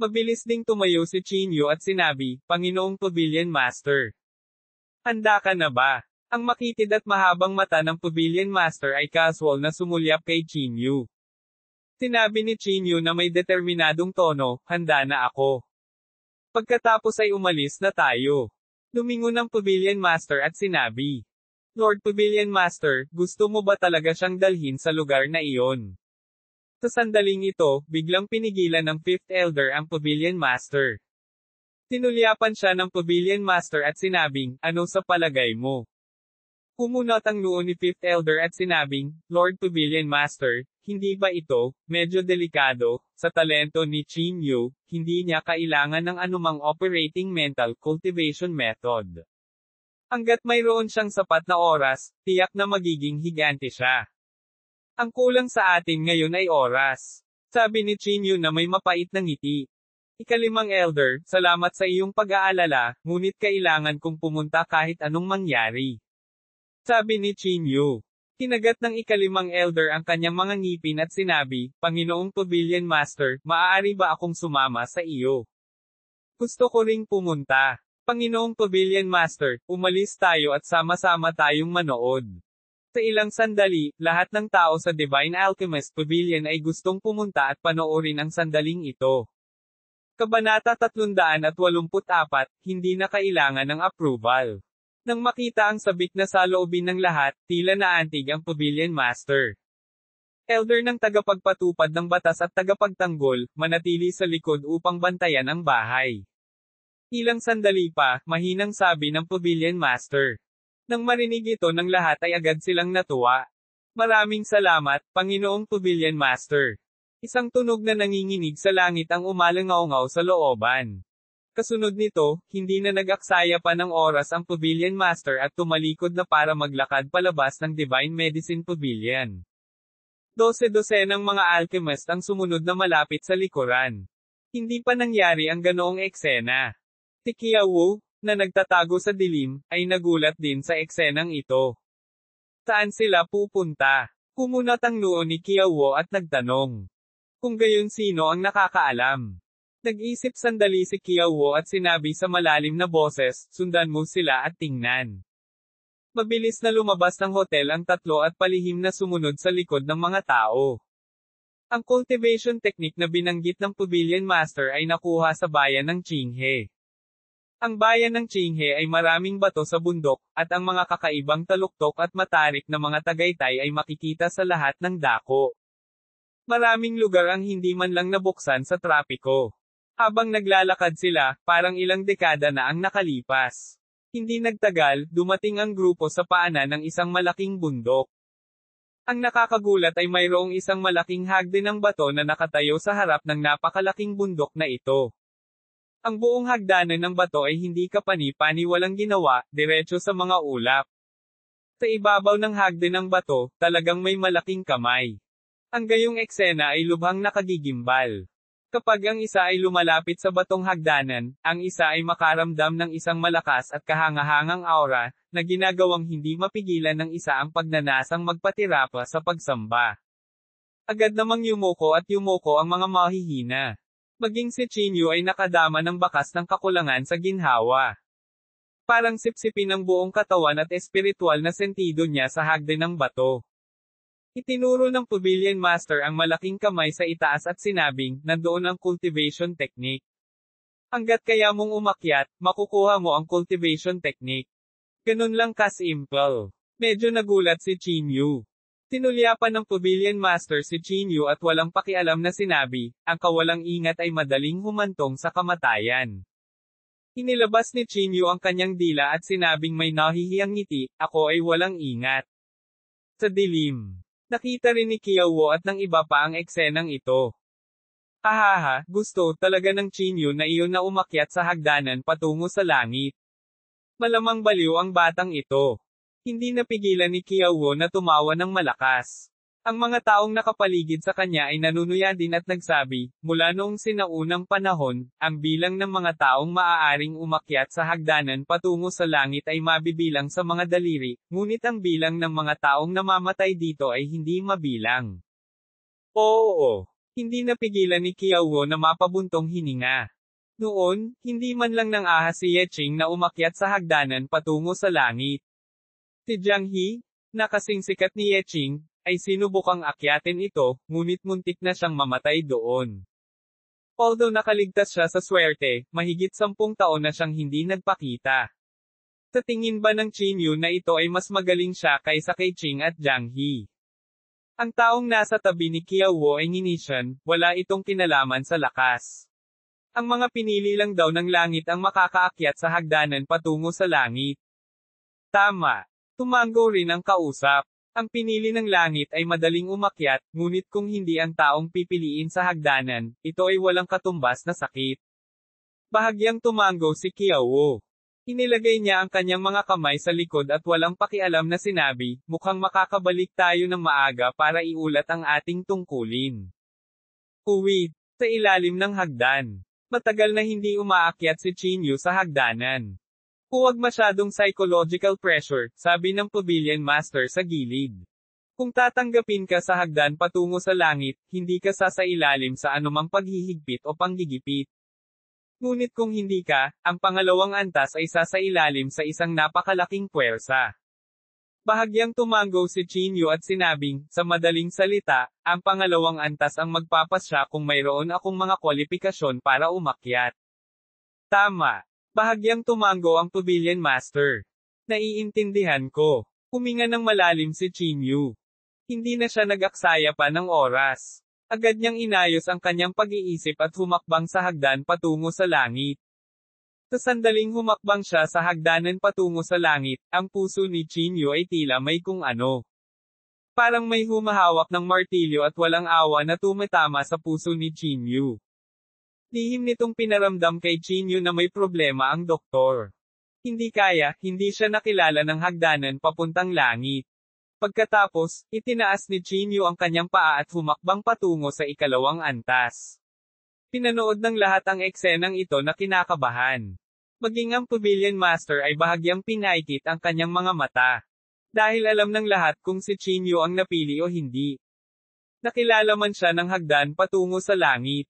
Mabilis ding tumayo si Chinyu at sinabi, Panginoong Pavilion Master. Handa ka na ba? Ang makitid at mahabang mata ng Pavilion Master ay casual na sumulyap kay Chinyu. Sinabi ni Chinyu na may determinadong tono, handa na ako. Pagkatapos ay umalis na tayo. Lumingon ang Pavilion Master at sinabi, Lord Pavilion Master, gusto mo ba talaga siyang dalhin sa lugar na iyon? Sa sandaling ito, biglang pinigilan ng Fifth Elder ang Pavilion Master. Tinulyapan siya ng Pavilion Master at ano sa palagay mo? Kumunot ang noo ni Fifth Elder at Lord Pavilion Master, hindi ba ito, medyo delikado, sa talento ni Chinyu, hindi niya kailangan ng anumang operating mental cultivation method. Hanggat mayroon siyang sapat na oras, tiyak na magiging higante siya. Ang kulang sa atin ngayon ay oras. Sabi ni Chinyu na may mapait na ngiti. Ikalimang Elder, salamat sa iyong pag-aalala, ngunit kailangan kong pumunta kahit anong mangyari. Sabi ni Chinyu. Kinagat ng ikalimang Elder ang kanyang mga ngipin at sinabi, Panginoong Pavilion Master, maaari ba akong sumama sa iyo? Gusto ko ring pumunta. Panginoong Pavilion Master, umalis tayo at sama-sama tayong manood. Sa ilang sandali, lahat ng tao sa Divine Alchemist Pavilion ay gustong pumunta at panoorin ang sandaling ito. Kabanata 384, hindi na kailangan ng approval. Nang makita ang sabik na saloobin ng lahat, tila naantig ang Pavilion Master. Elder ng tagapagpatupad ng batas at tagapagtanggol, manatili sa likod upang bantayan ang bahay. Ilang sandali pa, mahinang sabi ng Pavilion Master. Nang marinig ito ng lahat ay agad silang natuwa. Maraming salamat, Panginoong Pavilion Master. Isang tunog na nanginginig sa langit ang umalangaw-ngaw sa looban. Kasunod nito, hindi na nag-aksaya pa ng oras ang Pavilion Master at tumalikod na para maglakad palabas ng Divine Medicine Pavilion. 12 ng mga alchemist ang sumunod na malapit sa likuran. Hindi pa nangyari ang ganoong eksena. Si Qiao, na nagtatago sa dilim, ay nagulat din sa eksenang ito. Saan sila pupunta? Kumunat ang noo ni Qiao at nagtanong. Kung gayon sino ang nakakaalam? Nag-isip sandali si Qiao at sinabi sa malalim na boses, sundan mo sila at tingnan. Mabilis na lumabas ng hotel ang tatlo at palihim na sumunod sa likod ng mga tao. Ang cultivation technique na binanggit ng Pavilion Master ay nakuha sa bayan ng Qinghe. Ang bayan ng Qinghe ay maraming bato sa bundok, at ang mga kakaibang taluktok at matarik na mga tagaytay ay makikita sa lahat ng dako. Maraming lugar ang hindi man lang nabuksan sa trapiko. Habang naglalakad sila, parang ilang dekada na ang nakalipas. Hindi nagtagal, dumating ang grupo sa paanan ng isang malaking bundok. Ang nakakagulat ay mayroong isang malaking hagdan ng bato na nakatayo sa harap ng napakalaking bundok na ito. Ang buong hagdanan ng bato ay hindi kapani-pani walang ginawa, diretso sa mga ulap. Sa ibabaw ng hagdan ng bato, talagang may malaking kamay. Ang gayong eksena ay lubhang nakagigimbal. Kapag ang isa ay lumalapit sa batong hagdanan, ang isa ay makaramdam ng isang malakas at kahangahangang aura, na ginagawang hindi mapigilan ng isa ang pagnanasang magpatira pa sa pagsamba. Agad namang yumuko ang mga mahihina. Maging si Qingyu ay nakadama ng bakas ng kakulangan sa ginhawa. Parang sipsipin ang buong katawan at espiritual na sentido niya sa hagdan ng bato. Itinuro ng Pavilion Master ang malaking kamay sa itaas at sinabing, nandoon ang cultivation technique. Hanggat kaya mong umakyat, makukuha mo ang cultivation technique. Ganun lang ka-simple. Medyo nagulat si Qingyu. Tinulyapan ng Pavilion Master si Qingyu at walang pakialam na sinabi, ang kawalang ingat ay madaling humantong sa kamatayan. Inilabas ni Qingyu ang kanyang dila at sinabing may nahihiyang ngiti, ako ay walang ingat. Sa dilim. Nakita rin ni Qiao at ng iba pa ang eksenang ito. Hahaha, gusto talaga ng Qingyu na iyon na umakyat sa hagdanan patungo sa langit. Malamang baliw ang batang ito. Hindi napigilan ni Qiao na tumawa ng malakas. Ang mga taong nakapaligid sa kanya ay nanunuya din at nagsabi, mula noong sinaunang panahon, ang bilang ng mga taong maaaring umakyat sa hagdanan patungo sa langit ay mabibilang sa mga daliri, ngunit ang bilang ng mga taong namamatay dito ay hindi mabilang. Oo. Hindi napigilan ni Qiao na mapabuntong hininga. Noon, hindi man lang nang ahas si Yeqing na umakyat sa hagdanan patungo sa langit. Si Jiang He, na kasing sikat ni Yeqing, ay sinubukang akyatin ito, ngunit muntik na siyang mamatay doon. Although nakaligtas siya sa swerte, mahigit 10 taon na siyang hindi nagpakita. Sa tingin ba ng Qingyu na ito ay mas magaling siya kaysa kay Qing at Jiang He? Ang taong nasa tabi ni Qiao ay nginisyan, wala itong kinalaman sa lakas. Ang mga pinili lang daw ng langit ang makakaakyat sa hagdanan patungo sa langit. Tama. Tumango rin ang kausap. Ang pinili ng langit ay madaling umakyat, ngunit kung hindi ang taong pipiliin sa hagdanan, ito ay walang katumbas na sakit. Bahagyang tumango si Qiao. Inilagay niya ang kanyang mga kamay sa likod at walang pakialam na sinabi, mukhang makakabalik tayo ng maaga para iulat ang ating tungkulin. Uwi, sa ilalim ng hagdan. Matagal na hindi umaakyat si Qingyu sa hagdanan. Huwag masyadong psychological pressure, sabi ng Pavilion Master sa gilid. Kung tatanggapin ka sa hagdan patungo sa langit, hindi ka sasailalim sa anumang paghihigpit o panggigipit. Ngunit kung hindi ka, ang pangalawang antas ay sasailalim sa isang napakalaking puwersa. Bahagyang tumango si Chinyu at sinabing, sa madaling salita, ang pangalawang antas ang magpapasya kung mayroon akong mga kwalifikasyon para umakyat. Tama. Bahagyang tumango ang Pavilion Master. Naiintindihan ko. Huminga ng malalim si Chinyu. Hindi na siya nag-aksaya pa ng oras. Agad niyang inayos ang kanyang pag-iisip at humakbang sa hagdan patungo sa langit. Sa sandaling humakbang siya sa hagdanan patungo sa langit, ang puso ni Chinyu ay tila may kung ano. Parang may humahawak ng martilyo at walang awa na tumatama sa puso ni Chinyu. Lihim nitong pinaramdam kay Chinyu na may problema ang doktor. Hindi kaya, hindi siya nakilala ng hagdanan papuntang langit. Pagkatapos, itinaas ni Chinyu ang kanyang paa at humakbang patungo sa ikalawang antas. Pinanood ng lahat ang eksenang ito na kinakabahan. Maging ang Pavilion Master ay bahagyang pinaikit ang kanyang mga mata. Dahil alam ng lahat kung si Chinyu ang napili o hindi. Nakilala man siya ng hagdan patungo sa langit.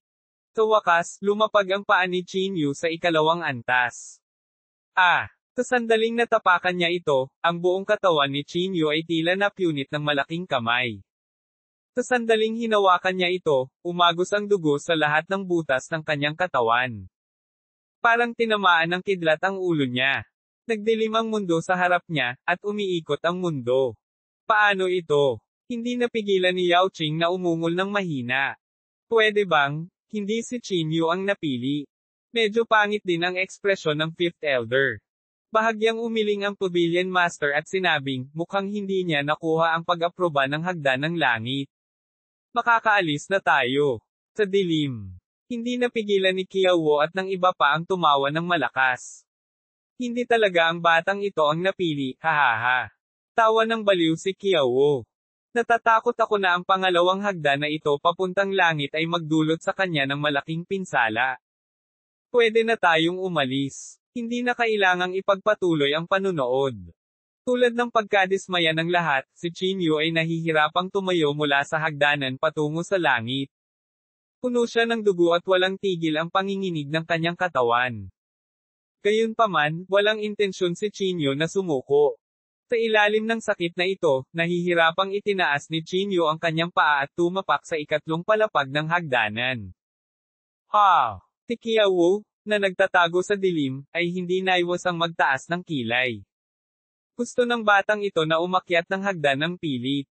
Sa wakas, lumapag ang paa ni Chinyu sa ikalawang antas. Sa sandaling natapakan niya ito, ang buong katawan ni Chinyu ay tila napunit ng malaking kamay. Sa sandaling hinawakan niya ito, umagos ang dugo sa lahat ng butas ng kanyang katawan. Parang tinamaan ng kidlat ang ulo niya. Nagdilim ang mundo sa harap niya, at umiikot ang mundo. Paano ito? Hindi napigilan ni Yao Qing na umungol ng mahina. Pwede bang, hindi si Chinyu ang napili? Medyo pangit din ang ekspresyon ng Fifth Elder. Bahagyang umiling ang Pavilion Master at sinabing, mukhang hindi niya nakuha ang pag-aproba ng hagdan ng langit. Makakaalis na tayo. Sa dilim. Hindi napigilan ni Qiao at ng iba pa ang tumawa ng malakas. Hindi talaga ang batang ito ang napili, hahaha. Tawa ng baliw si Qiao. Natatakot ako na ang pangalawang hagdan na ito papuntang langit ay magdulot sa kanya ng malaking pinsala. Pwede na tayong umalis. Hindi na kailangang ipagpatuloy ang panunood. Tulad ng pagkadismaya ng lahat, si Chinyu ay nahihirapang tumayo mula sa hagdanan patungo sa langit. Puno siya ng dugo at walang tigil ang panginginig ng kanyang katawan. Gayunpaman, walang intensyon si Chinyu na sumuko. Sa ilalim ng sakit na ito, nahihirapang itinaas ni Chinyu ang kanyang paa at tumapak sa ikatlong palapag ng hagdanan. Si Qiao, na nagtatago sa dilim, ay hindi naiwasang magtaas ng kilay. Gusto ng batang ito na umakyat ng hagdan ng pilit.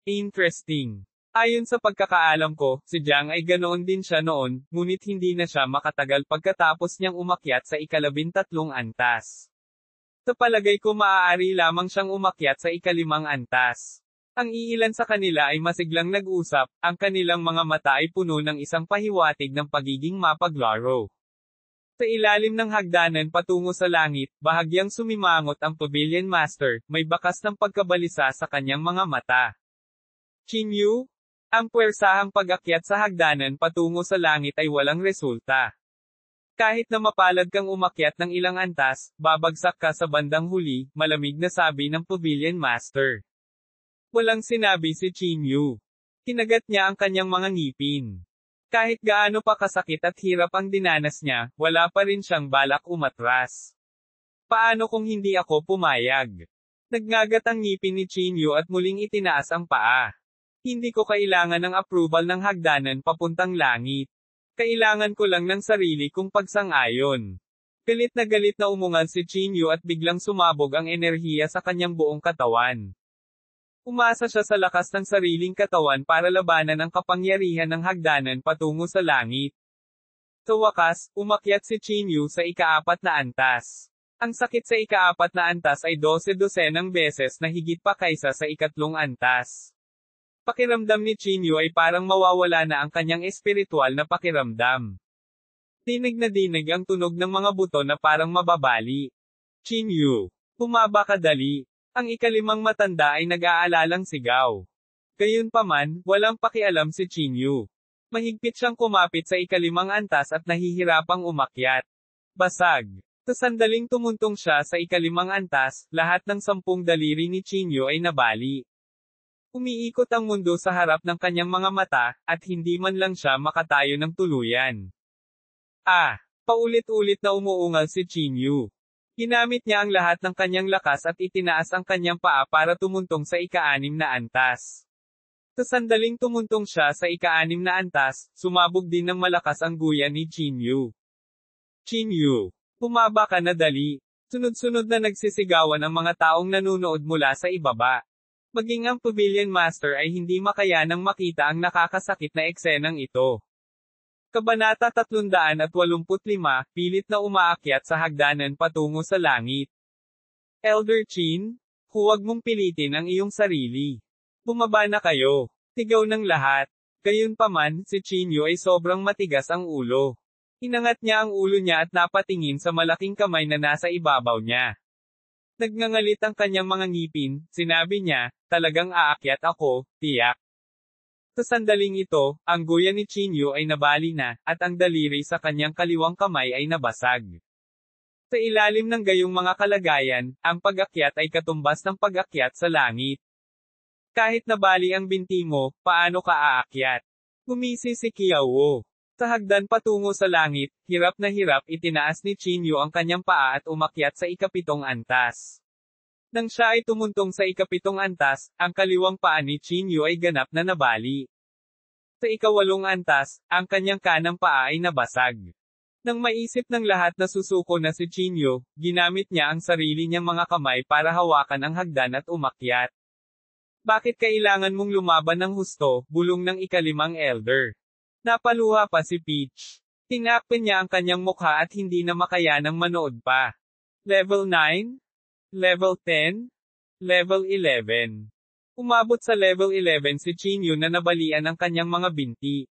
Interesting. Ayon sa pagkakaalam ko, si Jiang ay ganoon din siya noon, ngunit hindi na siya makatagal pagkatapos niyang umakyat sa ika-13 antas. Sa palagay ko maaari lamang siyang umakyat sa ika-5 antas. Ang iilan sa kanila ay masiglang nag-usap, ang kanilang mga mata ay puno ng isang pahiwatig ng pagiging mapaglaro. Sa ilalim ng hagdanan patungo sa langit, bahagyang sumimangot ang Pavilion Master, may bakas ng pagkabalisa sa kanyang mga mata. Chinyu? Ang puwersahang pag-akyat sa hagdanan patungo sa langit ay walang resulta. Kahit na mapalad kang umakyat ng ilang antas, babagsak ka sa bandang huli, malamig na sabi ng Pavilion Master. Walang sinabi si Chinyu. Kinagat niya ang kanyang mga ngipin. Kahit gaano pa kasakit at hirap ang dinanas niya, wala pa rin siyang balak umatras. Paano kung hindi ako pumayag? Nagngagat ang ngipin ni Chinyu at muling itinaas ang paa. Hindi ko kailangan ng approval ng hagdanan papuntang langit. Kailangan ko lang ng sarili kong pagsang-ayon. Galit na umungal si Chinyu at biglang sumabog ang enerhiya sa kanyang buong katawan. Umasa siya sa lakas ng sariling katawan para labanan ang kapangyarihan ng hagdanan patungo sa langit. Sa wakas, umakyat si Chinyu sa ika-4 na antas. Ang sakit sa ika-4 na antas ay 12 beses na higit pa kaysa sa ika-3 antas. Pakiramdam ni Chinyu ay parang mawawala na ang kanyang espiritual na pakiramdam. Dinig na dinig ang tunog ng mga buto na parang mababali. Chinyu, bumaba ka dali. Ang ika-5 matanda ay nag-aalalang sigaw. Gayunpaman, walang pakialam si Chinyu. Mahigpit siyang kumapit sa ika-5 antas at nahihirapang umakyat. Basag. Sa sandaling tumuntong siya sa ika-5 antas, lahat ng 10 daliri ni Chinyu ay nabali. Umiikot ang mundo sa harap ng kanyang mga mata, at hindi man lang siya makatayo ng tuluyan. Paulit-ulit na umuungal si Chinyu. Ginamit niya ang lahat ng kanyang lakas at itinaas ang kanyang paa para tumuntong sa ika-6 na antas. Sa sandaling tumuntong siya sa ika-6 na antas, sumabog din ng malakas ang guya ni Chinyu. Chinyu, bumaba ka na dali. Sunod-sunod na nagsisigawan ang mga taong nanunood mula sa ibaba. Maging ang Pavilion Master ay hindi makayanang makita ang nakakasakit na eksenang ito. Kabanata 385, pilit na umaakyat sa hagdanan patungo sa langit. Elder Chin, huwag mong pilitin ang iyong sarili. Bumaba na kayo. Tigaw ng lahat. Gayunpaman, si Chinyu ay sobrang matigas ang ulo. Inangat niya ang ulo niya at napatingin sa malaking kamay na nasa ibabaw niya. Nagngangalit ang kanyang mga ngipin, sinabi niya, talagang aakyat ako, tiyak. Sa sandaling ito, ang guya ni Chinyu ay nabali na, at ang daliri sa kanyang kaliwang kamay ay nabasag. Sa ilalim ng gayong mga kalagayan, ang pag-akyat ay katumbas ng pag-akyat sa langit. Kahit nabali ang binti mo, paano ka aakyat? Gumisi si Qiao. Sa hagdan patungo sa langit, hirap na hirap itinaas ni Chinyu ang kanyang paa at umakyat sa ika-7 antas. Nang siya ay tumuntong sa ika-7 antas, ang kaliwang paa ni Chinyu ay ganap na nabali. Sa ika-8 antas, ang kanyang kanang paa ay nabasag. Nang maisip ng lahat na susuko na si Chinyu, ginamit niya ang sarili niyang mga kamay para hawakan ang hagdan at umakyat. Bakit kailangan mong lumaban ng husto, bulong ng ika-5 elder? Napaluha pa si Peach. Tinakpan niya ang kanyang mukha at hindi na makayanang manood pa. Level 9? Level 10? Level 11. Umabot sa level 11 si Chinyu na nabalian ang kanyang mga binti.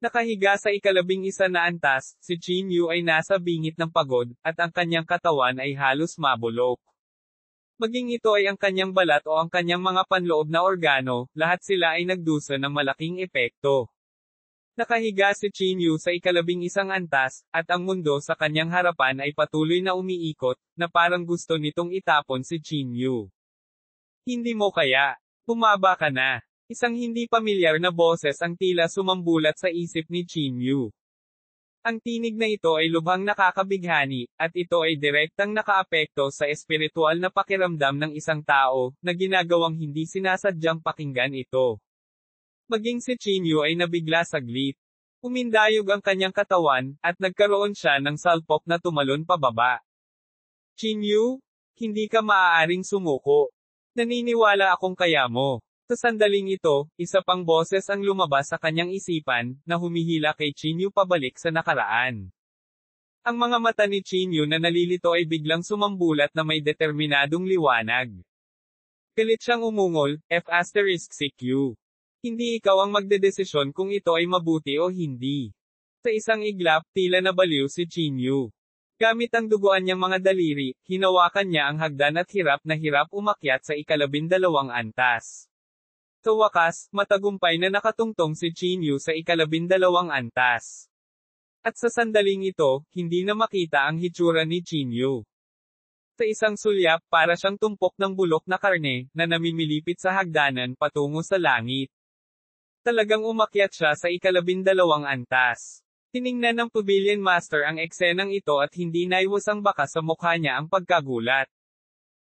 Nakahiga sa ika-11 na antas, si Chinyu ay nasa bingit ng pagod, at ang kanyang katawan ay halos mabulok. Maging ito ay ang kanyang balat o ang kanyang mga panloob na organo, lahat sila ay nagdusa ng malaking epekto. Nakahiga si Chinyu sa ika-11 antas, at ang mundo sa kanyang harapan ay patuloy na umiikot, na parang gusto nitong itapon si Chinyu. Hindi mo kaya. Bumaba ka na. Isang hindi pamilyar na boses ang tila sumambulat sa isip ni Chinyu. Ang tinig na ito ay lubhang nakakabighani, at ito ay direktang nakaapekto sa espiritual na pakiramdam ng isang tao, na ginagawang hindi sinasadyang pakinggan ito. Maging si Chinyu ay nabigla saglit. Umindayog ang kanyang katawan, at nagkaroon siya ng salpok na tumalon pababa. Chinyu, hindi ka maaaring sumuko. Naniniwala akong kaya mo. Sa sandaling ito, isa pang boses ang lumabas sa kanyang isipan, na humihila kay Chinyu pabalik sa nakaraan. Ang mga mata ni Chinyu na nalilito ay biglang sumambulat na may determinadong liwanag. Galit siyang umungol, F***CQ. Hindi ikaw ang magdedesisyon kung ito ay mabuti o hindi. Sa isang iglap, tila nabaliw si Chinyu. Gamit ang duguan niyang mga daliri, hinawakan niya ang hagdan at hirap na hirap umakyat sa ika-12 antas. Sa wakas, matagumpay na nakatungtong si Chinyu sa ika-12 antas. At sa sandaling ito, hindi na makita ang hitsura ni Chinyu. Sa isang sulyap, para siyang tumpok ng bulok na karne, na namimilipit sa hagdanan patungo sa langit. Talagang umakyat siya sa ika-12 antas. Tiningnan ng Pavilion Master ang eksenang ito at hindi naiwas ang baka sa mukha niya ang pagkagulat.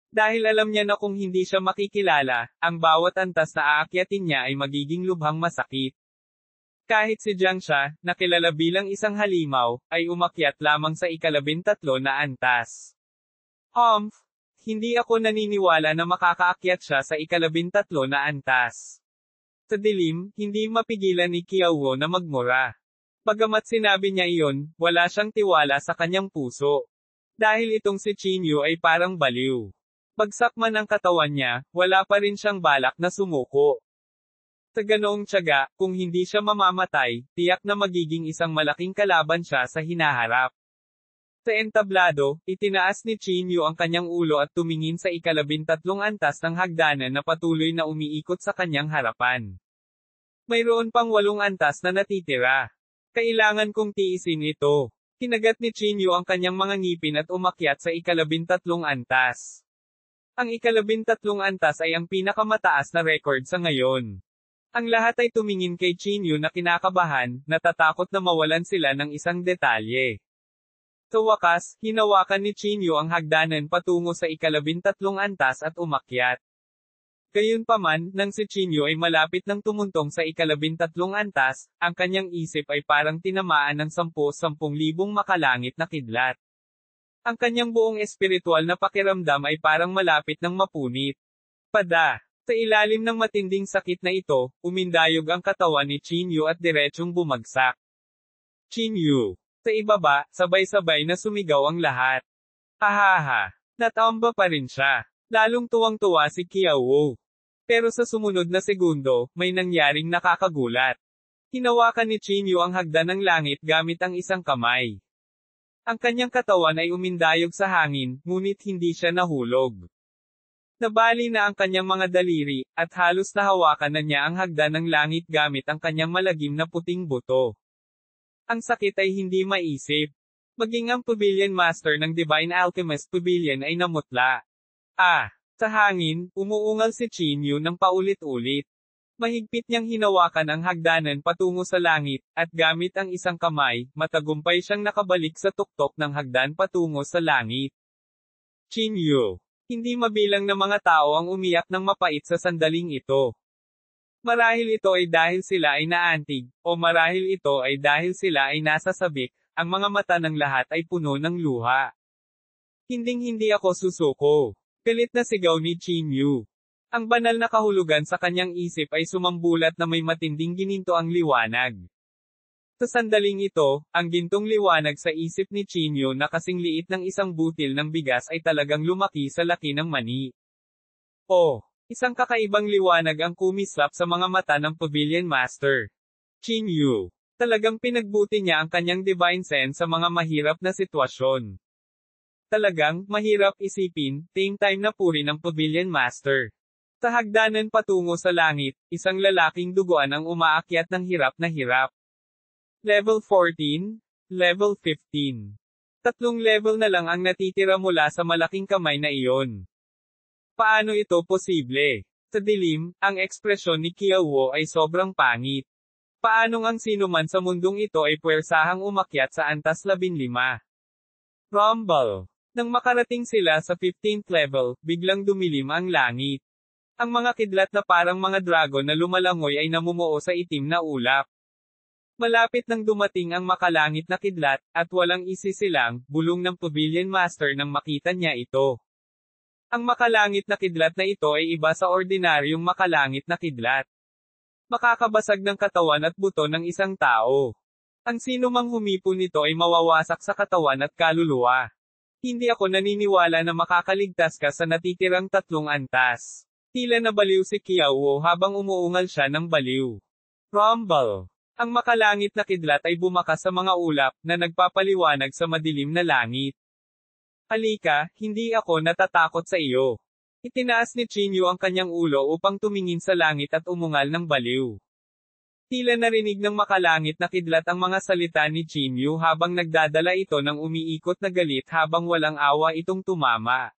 Dahil alam niya na kung hindi siya makikilala, ang bawat antas na aakyatin niya ay magiging lubhang masakit. Kahit si Jiang Xia, na kilala bilang isang halimaw, ay umakyat lamang sa ika-13 na antas. Hindi ako naniniwala na makakaakyat siya sa ika-13 na antas. Sa dilim, hindi mapigilan ni Qiao na magmura. Bagamat sinabi niya iyon, wala siyang tiwala sa kanyang puso. Dahil itong si Chinyu ay parang baliw. Bagsak man ang katawan niya, wala pa rin siyang balak na sumuko. Sa ganoong tiyaga, kung hindi siya mamamatay, tiyak na magiging isang malaking kalaban siya sa hinaharap. Sa entablado, itinaas ni Chinyu ang kanyang ulo at tumingin sa ika-13 antas ng hagdanan na patuloy na umiikot sa kanyang harapan. Mayroon pang 8 antas na natitira. Kailangan kong tiisin ito. Kinagat ni Chinyu ang kanyang mga ngipin at umakyat sa ika-13 antas. Ang ika-13 antas ay ang pinakamataas na record sa ngayon. Ang lahat ay tumingin kay Chinyu na kinakabahan, natatakot na mawalan sila ng isang detalye. Sa wakas, hinawakan ni Chinyu ang hagdanan patungo sa ika-13 antas at umakyat. Gayunpaman, nang si Chinyu ay malapit ng tumuntong sa ika-13 antas, ang kanyang isip ay parang tinamaan ng 10,000 makalangit na kidlat. Ang kanyang buong espiritual na pakiramdam ay parang malapit ng mapunit. Sa ilalim ng matinding sakit na ito, umindayog ang katawan ni Chinyu at diretsyong bumagsak. Chinyu. Sa ibaba, sabay-sabay na sumigaw ang lahat. Hahaha. Natamba pa rin siya. Lalong tuwang-tuwa si Qiao. Pero sa sumunod na segundo, may nangyaring nakakagulat. Hinawakan ni Chinyu ang hagdan ng langit gamit ang isang kamay. Ang kanyang katawan ay umindayog sa hangin, ngunit hindi siya nahulog. Nabali na ang kanyang mga daliri, at halos nahawakan na niya ang hagdan ng langit gamit ang kanyang malagim na puting buto. Ang sakit ay hindi maisip. Maging ang Pavilion Master ng Divine Alchemist Pavilion ay namutla. Sa hangin, umuungal si Chinyu ng paulit-ulit. Mahigpit niyang hinawakan ang hagdanan patungo sa langit, at gamit ang isang kamay, matagumpay siyang nakabalik sa tuktok ng hagdan patungo sa langit. Chinyu. Hindi mabilang na mga tao ang umiyak ng mapait sa sandaling ito. Marahil ito ay dahil sila ay naantig, o marahil ito ay dahil sila ay nasa sabik, ang mga mata ng lahat ay puno ng luha. Hinding-hindi ako susuko. Galit na sigaw ni Chinyu. Ang banal na kahulugan sa kanyang isip ay sumambulat na may matinding gininto ang liwanag. Sa sandaling ito, ang gintong liwanag sa isip ni Chinyu na kasing liit ng isang butil ng bigas ay talagang lumaki sa laki ng mani. Isang kakaibang liwanag ang kumislap sa mga mata ng Pavilion Master. Chinyu. Talagang pinagbuti niya ang kanyang divine sense sa mga mahirap na sitwasyon. Talagang, mahirap isipin, same time na puri ng Pavilion Master. Sa hagdanan patungo sa langit, isang lalaking duguan ang umaakyat ng hirap na hirap. Level 14, Level 15. 3 level na lang ang natitira mula sa malaking kamay na iyon. Paano ito posible? Sa dilim, ang ekspresyon ni Qiao ay sobrang pangit. Paanong ang sinuman sa mundong ito ay puwersahang umakyat sa antas 15? Rumble. Nang makarating sila sa 15th level, biglang dumilim ang langit. Ang mga kidlat na parang mga dragon na lumalangoy ay namumuo sa itim na ulap. Malapit nang dumating ang makalangit na kidlat, at walang isisilang, bulong ng Pavilion Master nang makita niya ito. Ang makalangit na kidlat na ito ay iba sa ordinaryong makalangit na kidlat. Makakabasag ng katawan at buto ng isang tao. Ang sinumang humipo nito ay mawawasak sa katawan at kaluluwa. Hindi ako naniniwala na makakaligtas ka sa natitirang 3 antas. Tila nabaliw si Qiao habang umuungal siya ng baliw. Rumble. Ang makalangit na kidlat ay bumakas sa mga ulap na nagpapaliwanag sa madilim na langit. Halika, hindi ako natatakot sa iyo. Itinaas ni Chinyu ang kanyang ulo upang tumingin sa langit at umungal ng baliw. Tila narinig ng makalangit na kidlat ang mga salita ni Chinyu habang nagdadala ito ng umiikot na galit habang walang awa itong tumama.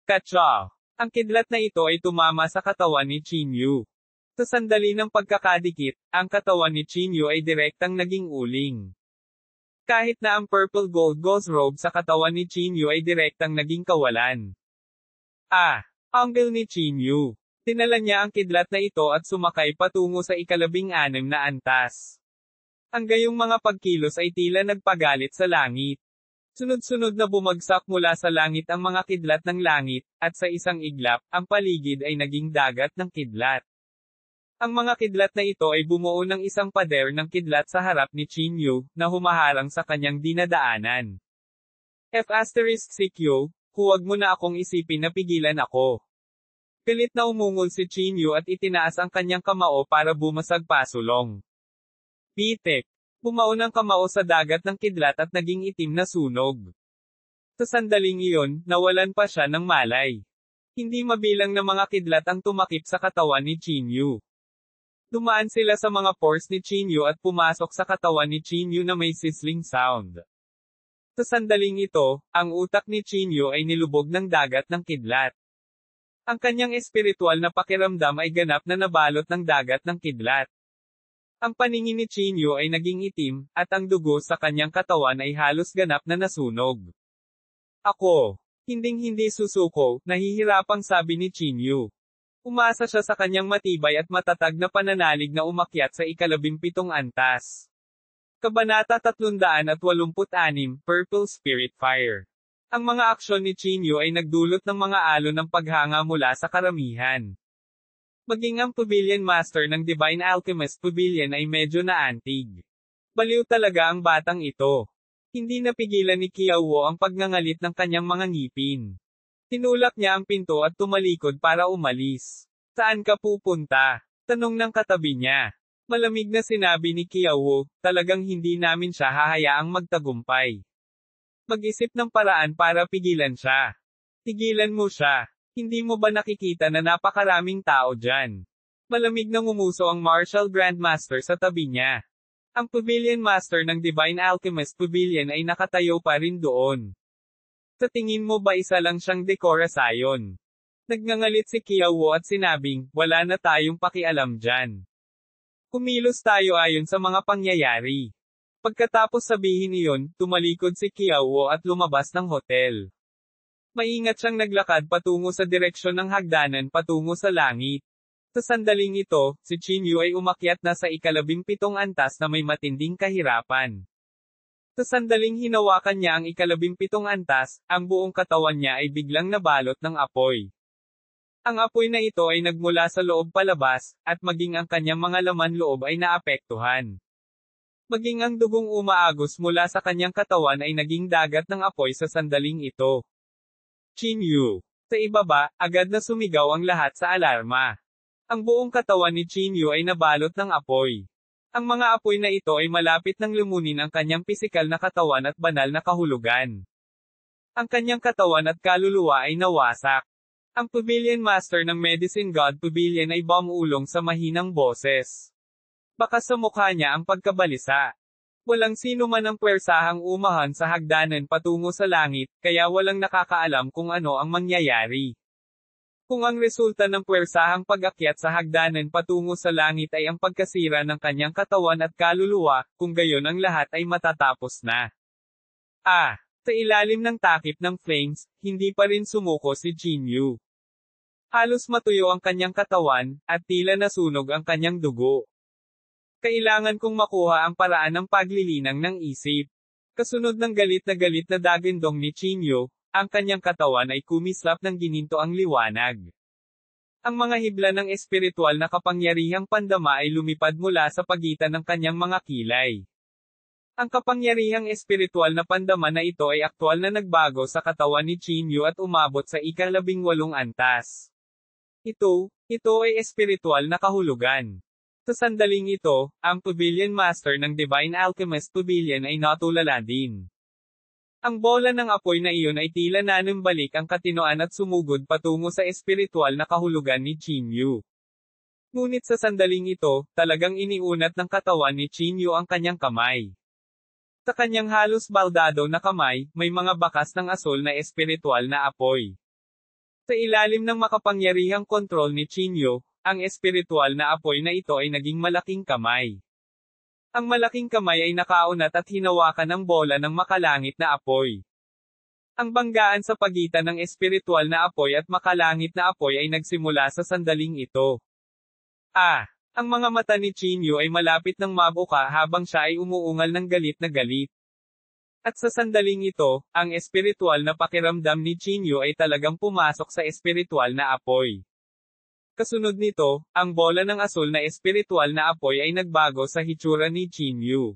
Katsa! Ang kidlat na ito ay tumama sa katawan ni Chinyu. Sa sandali ng pagkakadikit, ang katawan ni Chinyu ay direktang naging uling. Kahit na ang purple gold ghost robe sa katawan ni Chinyu ay direktang naging kawalan. Angle ni Chinyu. Tinala niya ang kidlat na ito at sumakay patungo sa ika-16 na antas. Ang gayong mga pagkilos ay tila nagpagalit sa langit. Sunod-sunod na bumagsak mula sa langit ang mga kidlat ng langit, at sa isang iglap, ang paligid ay naging dagat ng kidlat. Ang mga kidlat na ito ay bumuo ng isang pader ng kidlat sa harap ni Chinyu, na humaharang sa kanyang dinadaanan. F***CQ, huwag mo na akong isipin na pigilan ako. Galit na umungol si Chinyu at itinaas ang kanyang kamao para bumasag pasulong. Pitek. Bumaon ang kamao sa dagat ng kidlat at naging itim na sunog. Sa sandaling iyon, nawalan pa siya ng malay. Hindi mabilang na mga kidlat ang tumakip sa katawan ni Chinyu. Dumaan sila sa mga pores ni Chinyu at pumasok sa katawan ni Chinyu na may sizzling sound. Sa sandaling ito, ang utak ni Chinyu ay nilubog ng dagat ng kidlat. Ang kanyang espiritual na pakiramdam ay ganap na nabalot ng dagat ng kidlat. Ang paningin ni Chinyu ay naging itim, at ang dugo sa kanyang katawan ay halos ganap na nasunog. Ako. Hinding-hindi susuko, nahihirapang sabi ni Chinyu. Umasa siya sa kanyang matibay at matatag na pananalig na umakyat sa 17 antas. Kabanata 386, Purple Spirit Fire. Ang mga aksyon ni Chinyu ay nagdulot ng mga alon ng paghanga mula sa karamihan. Maging ang Pavilion Master ng Divine Alchemist Pavilion ay medyo naantig. Baliw talaga ang batang ito. Hindi napigilan ni Qiao ang pagngangalit ng kanyang mga ngipin. Tinulak niya ang pinto at tumalikod para umalis. Saan ka pupunta? Tanong ng katabi niya. Malamig na sinabi ni Qiao, talagang hindi namin siya hahayaang magtagumpay. Mag-isip ng paraan para pigilan siya. Tigilan mo siya. Hindi mo ba nakikita na napakaraming tao dyan? Malamig na ngumuso ang Martial Grandmaster sa tabi niya. Ang Pavilion Master ng Divine Alchemist Pavilion ay nakatayo pa rin doon. Sa tingin mo ba isa lang siyang dekora sayon? Nagngangalit si Qiao at sinabing, wala na tayong pakialam dyan. Kumilos tayo ayon sa mga pangyayari. Pagkatapos sabihin iyon, tumalikod si Qiao at lumabas ng hotel. Maingat siyang naglakad patungo sa direksyon ng hagdanan patungo sa langit. Sa sandaling ito, si Chinyu ay umakyat na sa 17 antas na may matinding kahirapan. Sa sandaling hinawakan niya ang 17 antas, ang buong katawan niya ay biglang nabalot ng apoy. Ang apoy na ito ay nagmula sa loob palabas, at maging ang kanyang mga laman loob ay naapektuhan. Maging ang dugong umaagos mula sa kanyang katawan ay naging dagat ng apoy sa sandaling ito. Chinyu. Sa ibaba, agad na sumigaw ang lahat sa alarma. Ang buong katawan ni Chinyu ay nabalot ng apoy. Ang mga apoy na ito ay malapit nang lumunin ang kanyang pisikal na katawan at banal na kahulugan. Ang kanyang katawan at kaluluwa ay nawasak. Ang Pavilion Master ng Medicine God Pavilion ay bumulong sa mahinang boses. Baka sa mukha niya ang pagkabalisa. Walang sino man ang pwersahang umahan sa hagdanan patungo sa langit, kaya walang nakakaalam kung ano ang mangyayari. Kung ang resulta ng pwersahang pag-akyat sa hagdanan patungo sa langit ay ang pagkasira ng kanyang katawan at kaluluwa, kung gayon ang lahat ay matatapos na. Sa ilalim ng takip ng flames, hindi pa rin sumuko si Chinyu. Halos matuyo ang kanyang katawan, at tila nasunog ang kanyang dugo. Kailangan kong makuha ang paraan ng paglilinang ng isip. Kasunod ng galit na dagindong ni Chinyu, ang kanyang katawan ay kumislap ng gininto ang liwanag. Ang mga hibla ng espiritual na kapangyarihang pandama ay lumipad mula sa pagitan ng kanyang mga kilay. Ang kapangyarihang espiritual na pandama na ito ay aktwal na nagbago sa katawan ni Chinyu at umabot sa 18 antas. Ito ay espiritual na kahulugan. Sa sandaling ito, ang Pavilion Master ng Divine Alchemist Pavilion ay natulala din. Ang bola ng apoy na iyon ay tila nanumbalik ang katinoan at sumugod patungo sa espiritual na kahulugan ni Chinyu. Ngunit sa sandaling ito, talagang iniunat ng katawan ni Chinyu ang kanyang kamay. Sa kanyang halos baldado na kamay, may mga bakas ng asul na espiritual na apoy. Sa ilalim ng makapangyarihang kontrol ni Chinyu, ang espiritual na apoy na ito ay naging malaking kamay. Ang malaking kamay ay nakaunat at hinawakan ng bola ng makalangit na apoy. Ang banggaan sa pagitan ng espiritual na apoy at makalangit na apoy ay nagsimula sa sandaling ito. Ang mga mata ni Chinyu ay malapit ng mabuka habang siya ay umuungal ng galit na galit. At sa sandaling ito, ang espiritual na pakiramdam ni Chinyu ay talagang pumasok sa espiritual na apoy. Kasunod nito, ang bola ng asul na espiritual na apoy ay nagbago sa hitsura ni Chinyu.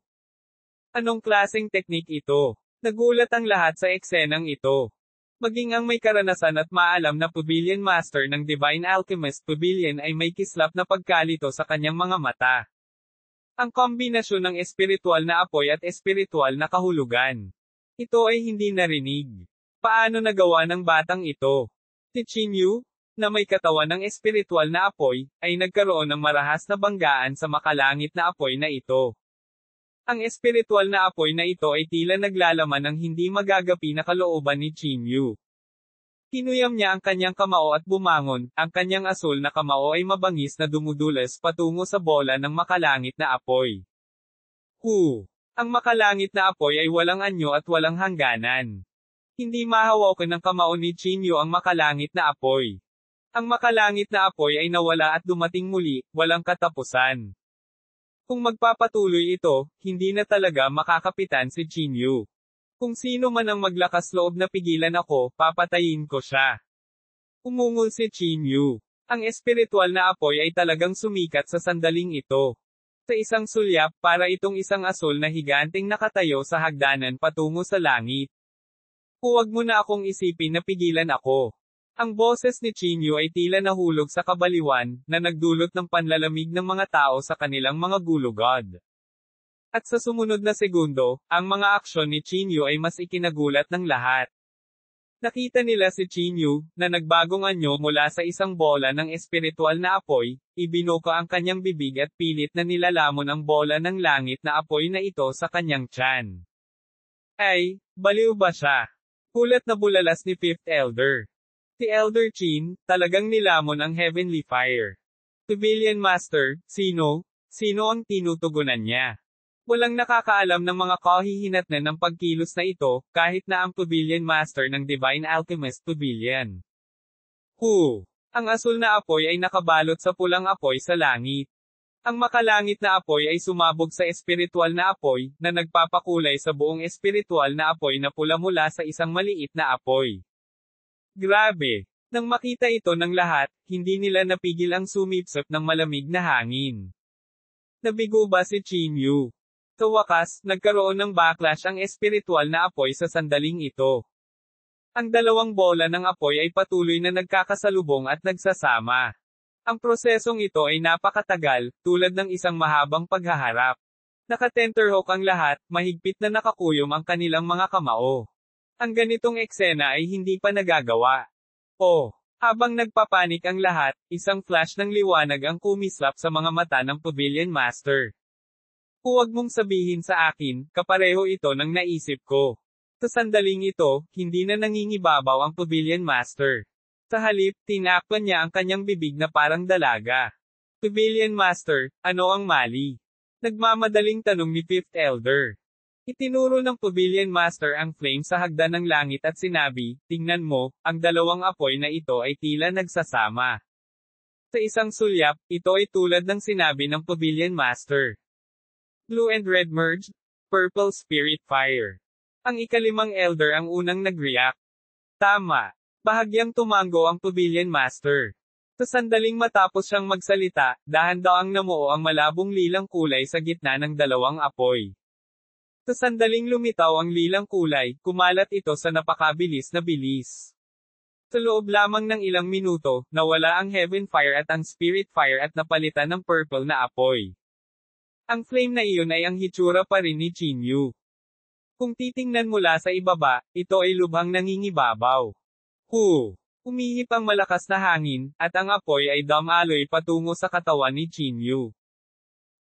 Anong klaseng teknik ito? Nagulat ang lahat sa eksenang ito. Maging ang may karanasan at maalam na Pavilion Master ng Divine Alchemist Pavilion ay may kislap na pagkalito sa kanyang mga mata. Ang kombinasyon ng espiritual na apoy at espiritual na kahulugan. Ito ay hindi narinig. Paano nagawa ng batang ito? Si Chinyu, na may katawan ng espiritual na apoy, ay nagkaroon ng marahas na banggaan sa makalangit na apoy na ito. Ang espiritual na apoy na ito ay tila naglalaman ng hindi magagapi na kalooban ni Chinyu. Kinuyam niya ang kanyang kamao at bumangon, ang kanyang asul na kamao ay mabangis na dumudulas patungo sa bola ng makalangit na apoy. Ang makalangit na apoy ay walang anyo at walang hangganan. Hindi mahawakan ng kamao ni Chinyu ang makalangit na apoy. Ang makalangit na apoy ay nawala at dumating muli, walang katapusan. Kung magpapatuloy ito, hindi na talaga makakapitan si Chinyu. Kung sino man ang maglakas loob na pigilan ako, papatayin ko siya. Umungol si Chinyu. Ang espiritual na apoy ay talagang sumikat sa sandaling ito. Sa isang sulyap, para itong isang asul na higanting nakatayo sa hagdanan patungo sa langit. Huwag mo na akong isipin na pigilan ako. Ang boses ni Chinyu ay tila nahulog sa kabaliwan, na nagdulot ng panlalamig ng mga tao sa kanilang mga gulugod. At sa sumunod na segundo, ang mga aksyon ni Chinyu ay mas ikinagulat ng lahat. Nakita nila si Chinyu, na nagbagong anyo mula sa isang bola ng espiritual na apoy, ibinuka ang kanyang bibig at pilit na nilalamon ang bola ng langit na apoy na ito sa kanyang tiyan. Ay, baliw ba siya? Kulat na bulalas ni Fifth Elder. Si Elder Chin, talagang nilamon ang heavenly fire. Pavilion Master, sino? Sino ang tinutugunan niya? Walang nakakaalam ng mga kahihinatnan ng pagkilos na ito, kahit na ang Pavilion Master ng Divine Alchemist Pavilion. Ang asul na apoy ay nakabalot sa pulang apoy sa langit. Ang makalangit na apoy ay sumabog sa espiritual na apoy, na nagpapakulay sa buong espiritual na apoy na pula mula sa isang maliit na apoy. Grabe! Nang makita ito ng lahat, hindi nila napigil ang sumipsip ng malamig na hangin. Nabigo ba si Chinyu? Sa wakas, nagkaroon ng backlash ang espiritual na apoy sa sandaling ito. Ang dalawang bola ng apoy ay patuloy na nagkakasalubong at nagsasama. Ang prosesong ito ay napakatagal, tulad ng isang mahabang paghaharap. Nakatenterhook ang lahat, mahigpit na nakakuyom ang kanilang mga kamao. Ang ganitong eksena ay hindi pa nagagawa. Habang nagpapanik ang lahat, isang flash ng liwanag ang kumislap sa mga mata ng Pavilion Master. Huwag mong sabihin sa akin, kapareho ito ng naisip ko. Sa sandaling ito, hindi na nangingibabaw ang Pavilion Master. Sa halip, tinakpan niya ang kanyang bibig na parang dalaga. Pavilion Master, ano ang mali? Nagmamadaling tanong ni Fifth Elder. Itinuro ng Pavilion Master ang flame sa hagdan ng langit at sinabi, tingnan mo, ang dalawang apoy na ito ay tila nagsasama. Sa isang sulyap, ito ay tulad ng sinabi ng Pavilion Master. Blue and red merged, purple spirit fire. Ang ikalimang elder ang unang nag-react. Tama. Bahagyang tumango ang Pavilion Master. Sa sandaling matapos siyang magsalita, dahan-daang namuo ang malabong lilang kulay sa gitna ng dalawang apoy. Sa sandaling lumitaw ang lilang kulay, kumalat ito sa napakabilis na bilis. Sa loob lamang ng ilang minuto, nawala ang heaven fire at ang spirit fire at napalitan ng purple na apoy. Ang flame na iyon ay ang hitsura pa rin ni Chinyu. Kung titingnan mula sa ibaba, ito ay lubhang nangingibabaw. Umihip ang malakas na hangin, at ang apoy ay dumaloy patungo sa katawan ni Chinyu.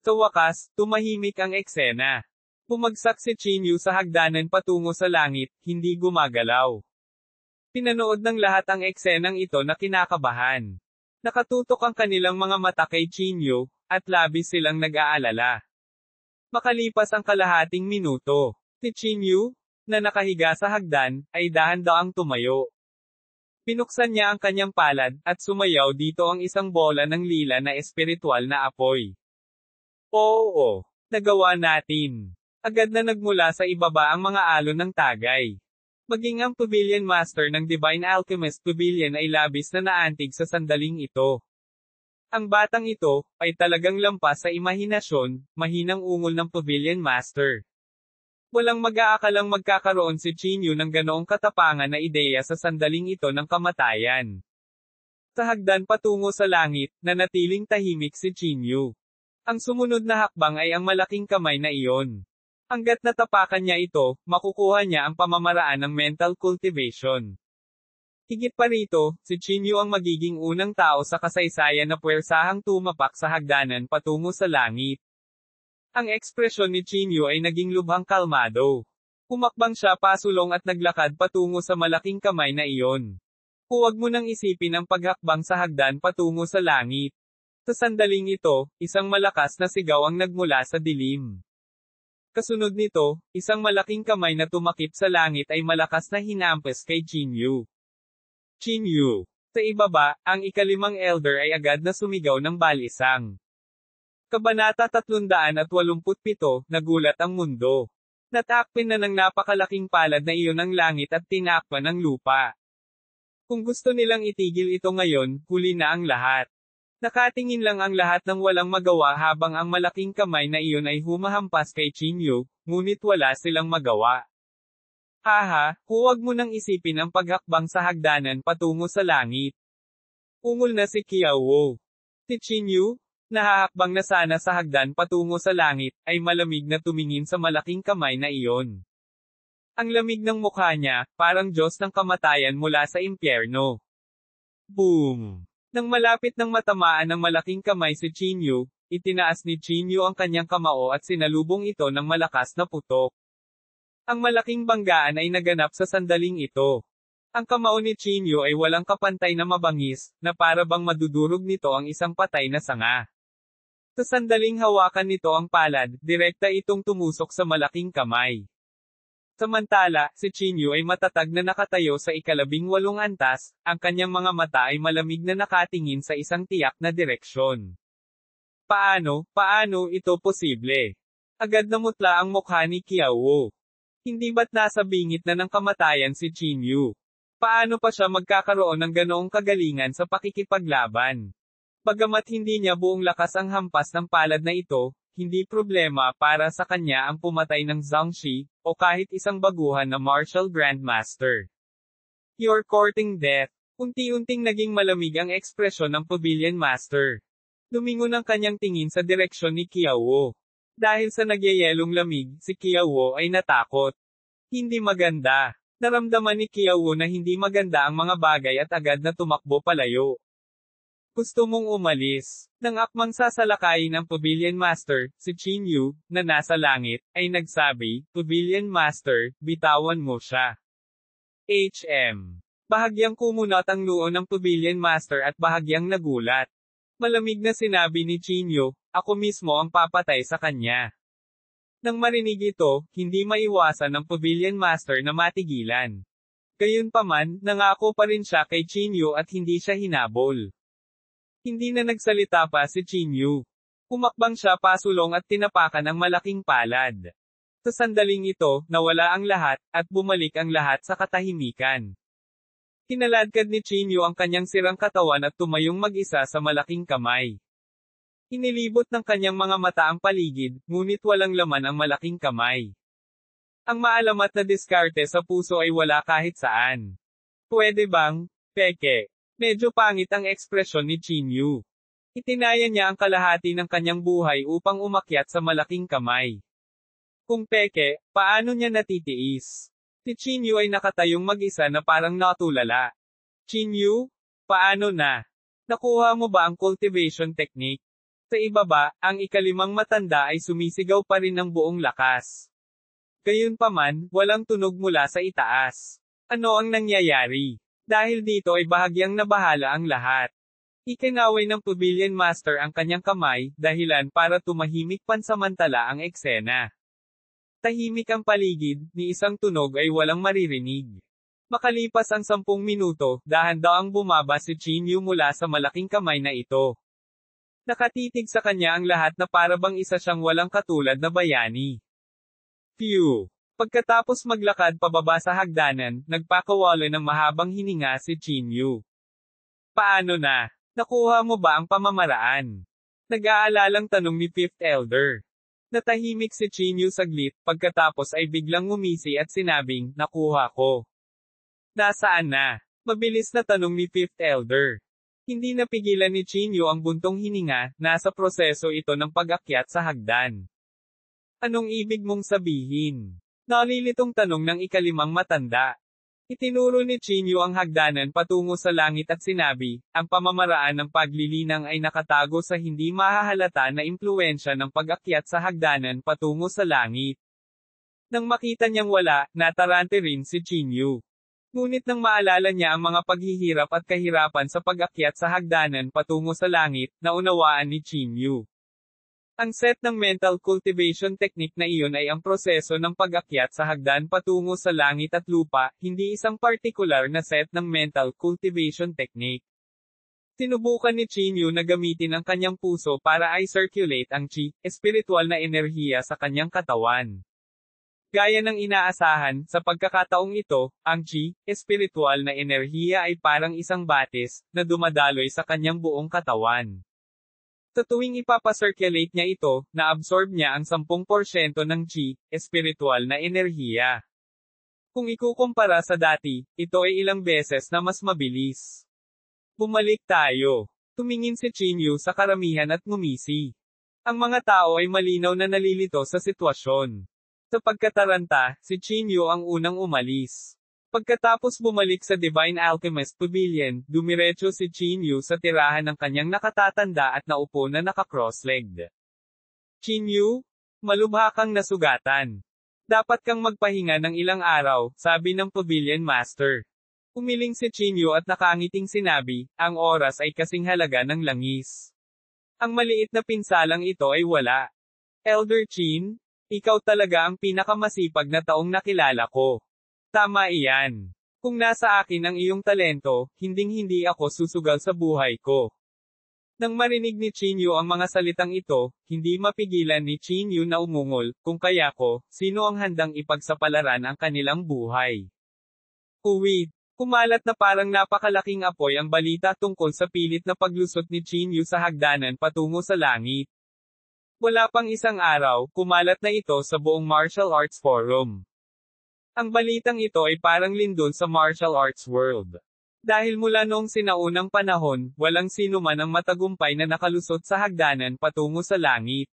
Sa wakas, tumahimik ang eksena. Bumagsak si Chinyu sa hagdanan patungo sa langit, hindi gumagalaw. Pinanood ng lahat ang eksenang ito na kinakabahan. Nakatutok ang kanilang mga mata kay Chinyu, at labis silang nag-aalala. Makalipas ang kalahating minuto, si Chinyu, na nakahiga sa hagdan, ay dahan-daang tumayo. Pinuksan niya ang kanyang palad, at sumayaw dito ang isang bola ng lila na espiritual na apoy. Oo, nagawa natin. Agad na nagmula sa ibaba ang mga alon ng tagay. Maging ang Pavilion Master ng Divine Alchemist Pavilion ay labis na naantig sa sandaling ito. Ang batang ito, ay talagang lampas sa imahinasyon, mahinang ungol ng Pavilion Master. Walang mag-aakalang magkakaroon si Chinyu ng ganoong katapangan na ideya sa sandaling ito ng kamatayan. Sa hagdan patungo sa langit, nanatiling tahimik si Chinyu. Ang sumunod na hakbang ay ang malaking kamay na iyon. Hanggat natapakan niya ito, makukuha niya ang pamamaraan ng mental cultivation. Higit pa rito, si Chinyu ang magiging unang tao sa kasaysayan na puwersahang tumapak sa hagdanan patungo sa langit. Ang ekspresyon ni Chinyu ay naging lubhang kalmado. Humakbang siya pasulong at naglakad patungo sa malaking kamay na iyon. Huwag mo nang isipin ang paghakbang sa hagdan patungo sa langit. Sa sandaling ito, isang malakas na sigaw ang nagmula sa dilim. Kasunod nito, isang malaking kamay na tumakip sa langit ay malakas na hinampas kay Jinyu. Jinyu. Sa ibaba, ang ikalimang elder ay agad na sumigaw ng balisang. Kabanata 387, Nagulat ang mundo. Natakpan na ng napakalaking palad na iyon ang langit at tinakpan ang lupa. Kung gusto nilang itigil ito ngayon, huli na ang lahat. Nakatingin lang ang lahat ng walang magawa habang ang malaking kamay na iyon ay humahampas kay Jinyu, ngunit wala silang magawa. Haha, huwag mo nang isipin ang paghakbang sa hagdanan patungo sa langit. Ungol na si Qiao. Si Jinyu, nahahakbang na sana sa hagdan patungo sa langit, ay malamig na tumingin sa malaking kamay na iyon. Ang lamig ng mukha niya, parang Diyos ng kamatayan mula sa impyerno. Boom! Nang malapit ng matamaan ng malaking kamay si Jinyu, itinaas ni Jinyu ang kanyang kamao at sinalubong ito ng malakas na putok. Ang malaking banggaan ay naganap sa sandaling ito. Ang kamao ni Jinyu ay walang kapantay na mabangis, na para bang madudurog nito ang isang patay na sanga. Sa sandaling hawakan nito ang palad, direkta itong tumusok sa malaking kamay. Samantala, si Jinyu ay matatag na nakatayo sa 18 antas, ang kanyang mga mata ay malamig na nakatingin sa isang tiyak na direksyon. Paano ito posible? Agad namutla ang mukha ni Qiao. Hindi ba't nasa bingit na ng kamatayan si Jinyu? Paano pa siya magkakaroon ng ganoong kagalingan sa pakikipaglaban? Bagamat hindi niya buong lakas ang hampas ng palad na ito, hindi problema para sa kanya ang pumatay ng Zhangxi, o kahit isang baguhan na martial grandmaster. You're courting death. Unti-unting naging malamig ang ekspresyon ng pavilion master. Lumingon ang kanyang tingin sa direksyon ni Qiao. Dahil sa nagyayelong lamig, si Qiao ay natakot. Hindi maganda. Naramdaman ni Qiao na hindi maganda ang mga bagay at agad na tumakbo palayo. Gusto mong umalis. Nang akmang sasalakayin ng Pavilion Master, si Jinyu, na nasa langit, ay nagsabi, Pavilion Master, bitawan mo siya. HM. Bahagyang kumunot ang noo ng Pavilion Master at bahagyang nagulat. Malamig na sinabi ni Jinyu, ako mismo ang papatay sa kanya. Nang marinig ito, hindi maiwasan ng Pavilion Master na matigilan. Gayunpaman, nangako pa rin siya kay Jinyu at hindi siya hinabol. Hindi na nagsalita pa si Jinyu. Umakbang siya pasulong at tinapakan ang malaking palad. Sa sandaling ito, nawala ang lahat, at bumalik ang lahat sa katahimikan. Kinaladkad ni Jinyu ang kanyang sirang katawan at tumayong mag-isa sa malaking kamay. Inilibot ng kanyang mga mata ang paligid, ngunit walang laman ang malaking kamay. Ang maalamat na diskarte sa puso ay wala kahit saan. Pwede bang? Peke. Medyo pangit ang ekspresyon ni Jinyu. Itinaya niya ang kalahati ng kanyang buhay upang umakyat sa malaking kamay. Kung peke, paano niya natitiis? Si Jinyu ay nakatayong mag-isa na parang natulala. Jinyu? Paano na? Nakuha mo ba ang cultivation technique? Sa ibaba, ang ikalimang matanda ay sumisigaw pa rin ng buong lakas. Gayunpaman, walang tunog mula sa itaas. Ano ang nangyayari? Dahil dito ay bahagyang nabahala ang lahat. Ikinaway ng Pavilion Master ang kanyang kamay, dahilan para tumahimik pansamantala ang eksena. Tahimik ang paligid, ni isang tunog ay walang maririnig. Makalipas ang 10 minuto, dahan-daang bumaba si Jinyu mula sa malaking kamay na ito. Nakatitig sa kanya ang lahat na parabang isa siyang walang katulad na bayani. Phew! Pagkatapos maglakad pababa sa hagdanan, nagpakawala ng mahabang hininga si Jinyu. Paano na? Nakuha mo ba ang pamamaraan? Nag-aalalang tanong ni Fifth Elder. Natahimik si Jinyu saglit, pagkatapos ay biglang ngumisi at sinabing, nakuha ko. Nasaan na? Mabilis na tanong ni Fifth Elder. Hindi napigilan ni Jinyu ang buntong hininga, nasa proseso ito ng pag-akyat sa hagdan. Anong ibig mong sabihin? Nalilitong tanong ng ikalimang matanda. Itinuro ni Jinyu ang hagdanan patungo sa langit at sinabi, ang pamamaraan ng paglilinang ay nakatago sa hindi mahahalata na impluwensya ng pag-akyat sa hagdanan patungo sa langit. Nang makita niyang wala, natarante rin si Jinyu. Ngunit nang maalala niya ang mga paghihirap at kahirapan sa pag-akyat sa hagdanan patungo sa langit, naunawaan ni Qin Yu. Ang set ng mental cultivation technique na iyon ay ang proseso ng pag-akyat sa hagdan patungo sa langit at lupa, hindi isang partikular na set ng mental cultivation technique. Sinubukan ni Qin Yu na gamitin ang kanyang puso para i-circulate ang qi, espiritual na enerhiya sa kanyang katawan. Gaya ng inaasahan, sa pagkakataong ito, ang qi, espiritual na enerhiya ay parang isang batis, na dumadaloy sa kanyang buong katawan. Sa tuwing ipapacirculate niya ito, na-absorb niya ang 10% ng qi, espiritual na enerhiya. Kung ikukumpara sa dati, ito ay ilang beses na mas mabilis. Bumalik tayo. Tumingin si Qin Yu sa karamihan at ngumisi. Ang mga tao ay malinaw na nalilito sa sitwasyon. Sa pagkataranta, si Qin Yu ang unang umalis. Pagkatapos bumalik sa Divine Alchemist Pavilion, dumiretso si Qin Yu sa tirahan ng kanyang nakatatanda at naupo na naka-cross-legged. Qin Yu, malubha kang nasugatan. Dapat kang magpahinga ng ilang araw, sabi ng Pavilion Master. Umiling si Qin Yu at nakangiting sinabi, ang oras ay kasing halaga ng langis. Ang maliit na pinsalang ito ay wala. Elder Qin, ikaw talaga ang pinakamasipag na taong nakilala ko. Tama iyan. Kung nasa akin ang iyong talento, hinding-hindi ako susugal sa buhay ko. Nang marinig ni Qin Yu ang mga salitang ito, hindi mapigilan ni Qin Yu na umungol, kung kaya ko, sino ang handang ipagsapalaran ang kanilang buhay? Uwit. Kumalat na parang napakalaking apoy ang balita tungkol sa pilit na paglusot ni Qin Yu sa hagdanan patungo sa langit. Wala pang isang araw, kumalat na ito sa buong martial arts forum. Ang balitang ito ay parang lindol sa martial arts world. Dahil mula noong sinaunang panahon, walang sino man ang matagumpay na nakalusot sa hagdanan patungo sa langit.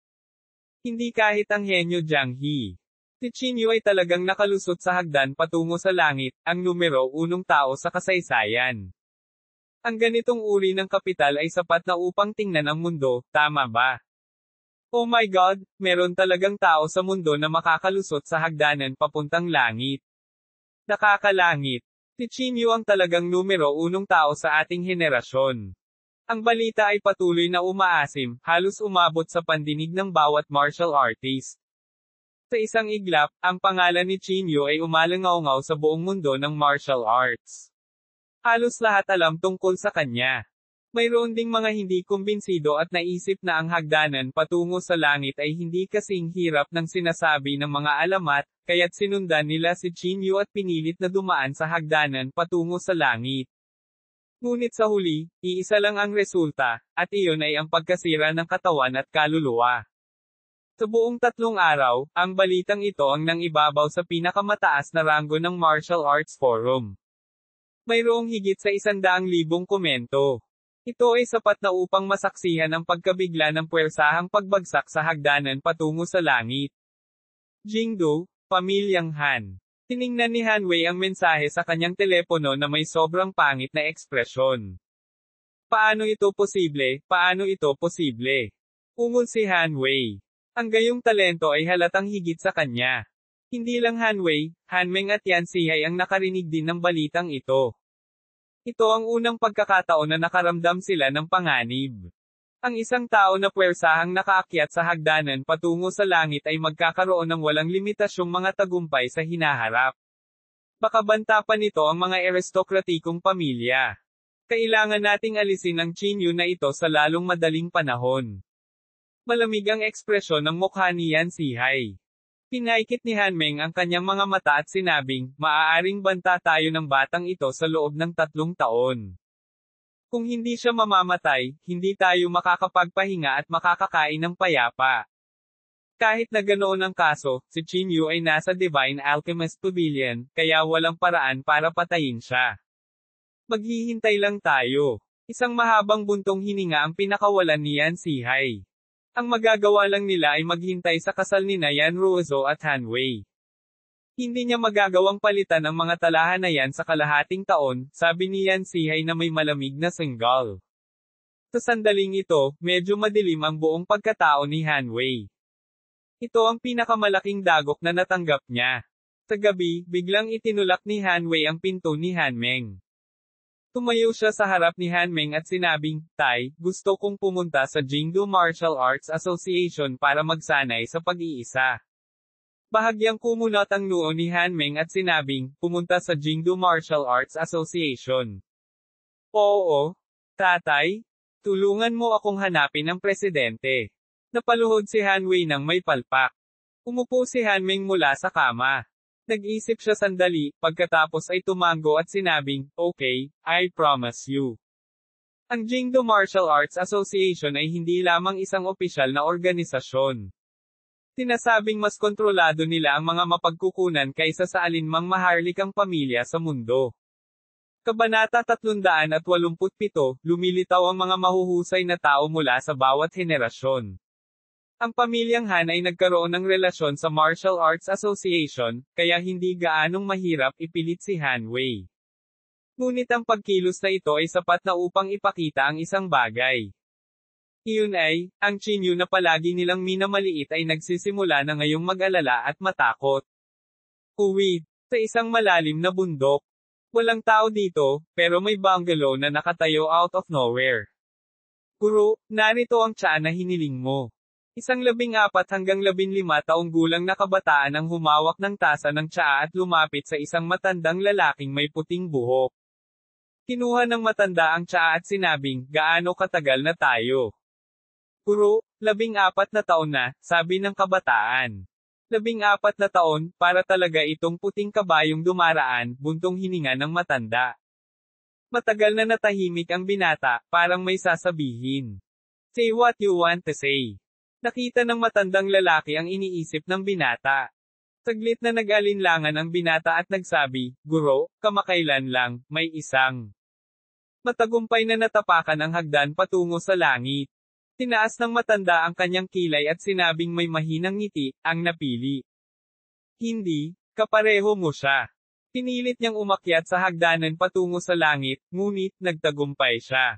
Hindi kahit ang henyo Jiang He. Si Qin Yu ay talagang nakalusot sa hagdan patungo sa langit, ang numero 1 tao sa kasaysayan. Ang ganitong uri ng kapital ay sapat na upang tingnan ang mundo, tama ba? Oh my God, meron talagang tao sa mundo na makakalusot sa hagdanan papuntang langit. Nakakalangit. Si Qin Yu ang talagang numero 1 tao sa ating henerasyon. Ang balita ay patuloy na umaasim, halos umabot sa pandinig ng bawat martial artist. Sa isang iglap, ang pangalan ni Qin Yu ay umalangaw sa buong mundo ng martial arts. Halos lahat alam tungkol sa kanya. Mayroon ding mga hindi kumbinsido at naisip na ang hagdanan patungo sa langit ay hindi kasing hirap ng sinasabi ng mga alamat, kaya't sinundan nila si Qin Yu at pinilit na dumaan sa hagdanan patungo sa langit. Ngunit sa huli, iisa lang ang resulta, at iyon ay ang pagkasira ng katawan at kaluluwa. Sa buong 3 araw, ang balitang ito ang nangibabaw sa pinakamataas na ranggo ng martial arts forum. Mayroong higit sa 100,000 komento. Ito ay sapat na upang masaksihan ang pagkabigla ng puwersahang pagbagsak sa hagdanan patungo sa langit. Jingdo, Pamilyang Han. Tiningnan ni Han Wei ang mensahe sa kanyang telepono na may sobrang pangit na ekspresyon. Paano ito posible? Paano ito posible? Ungol si Han Wei. Ang gayong talento ay halatang higit sa kanya. Hindi lang Han Wei, Han Meng at Yan Zihai ang nakarinig din ng balitang ito. Ito ang unang pagkakataon na nakaramdam sila ng panganib. Ang isang tao na puwersahang nakaakyat sa hagdanan patungo sa langit ay magkakaroon ng walang limitasyong mga tagumpay sa hinaharap. Baka banta pa nito ang mga aristokratikong pamilya. Kailangan nating alisin ang Qin Yu na ito sa lalong madaling panahon. Malamig ang ekspresyon ng mukha ni Yan Zihai. Pinaikit ni Han Meng ang kanyang mga mata at sinabing, maaaring banta tayo ng batang ito sa loob ng 3 taon. Kung hindi siya mamamatay, hindi tayo makakapagpahinga at makakakain ng payapa. Kahit na ganoon ang kaso, si Qin Yu ay nasa Divine Alchemist Pavilion, kaya walang paraan para patayin siya. Maghihintay lang tayo. Isang mahabang buntong hininga ang pinakawalan ni Yan Zihai. Ang magagawa lang nila ay maghintay sa kasal ni Yan Ruozo at Han Wei. Hindi niya magagawang palitan ang mga talahan na yan sa kalahating taon, sabi ni Yan Zihai na may malamig na singgal. Sa sandaling ito, medyo madilim ang buong pagkatao ni Han Wei. Ito ang pinakamalaking dagok na natanggap niya. Sa gabi, biglang itinulak ni Han Wei ang pinto ni Han Meng. Tumayo siya sa harap ni Han Meng at sinabing, "Tay, gusto kong pumunta sa Jingdu Martial Arts Association para magsanay sa pag-iisa." Bahagyang kumunot ang noo ni Han Meng at sinabing, "Pumunta sa Jingdu Martial Arts Association." "Oo, tatay. Tulungan mo akong hanapin ang presidente." Napaluhod si Han Wei nang may palpak. Umupo si Han Meng mula sa kama. Nag-isip siya sandali, pagkatapos ay tumango at sinabing, "Okay, I promise you." Ang Jingdo Martial Arts Association ay hindi lamang isang opisyal na organisasyon. Tinasabing mas kontrolado nila ang mga mapagkukunan kaysa sa alinmang maharlikang pamilya sa mundo. Kabanata 387, lumilitaw ang mga mahuhusay na tao mula sa bawat henerasyon. Ang pamilyang Han ay nagkaroon ng relasyon sa Martial Arts Association, kaya hindi gaanong mahirap ipilit si Han Wei. Ngunit ang pagkilos na ito ay sapat na upang ipakita ang isang bagay. Iyon ay, ang Chinyu na palagi nilang minamaliit ay nagsisimula na ngayong mag-alala at matakot. Uwi, sa isang malalim na bundok. Walang tao dito, pero may bungalow na nakatayo out of nowhere. Guro, narito ang tsaa na hiniling mo. Isang 14 hanggang 15 taong gulang na kabataan ang humawak ng tasa ng tsaa at lumapit sa isang matandang lalaking may puting buhok. Kinuha ng matanda ang tsaa at sinabing, "Gaano katagal na tayo?" "Guro, 14 na taon na," sabi ng kabataan. 14 na taon, para talaga itong puting kabayong dumaraan, buntong hininga ng matanda. Matagal na natahimik ang binata, parang may sasabihin. Say what you want to say. Nakita ng matandang lalaki ang iniisip ng binata. Saglit na nag-alinlangan ang binata at nagsabi, "Guro, kamakailan lang, may isang matagumpay na natapakan ang hagdan patungo sa langit." Tinaas ng matanda ang kanyang kilay at sinabing may mahinang ngiti, "Ang napili. Hindi, kapareho mo siya." Pinilit niyang umakyat sa hagdanan patungo sa langit, ngunit, nagtagumpay siya.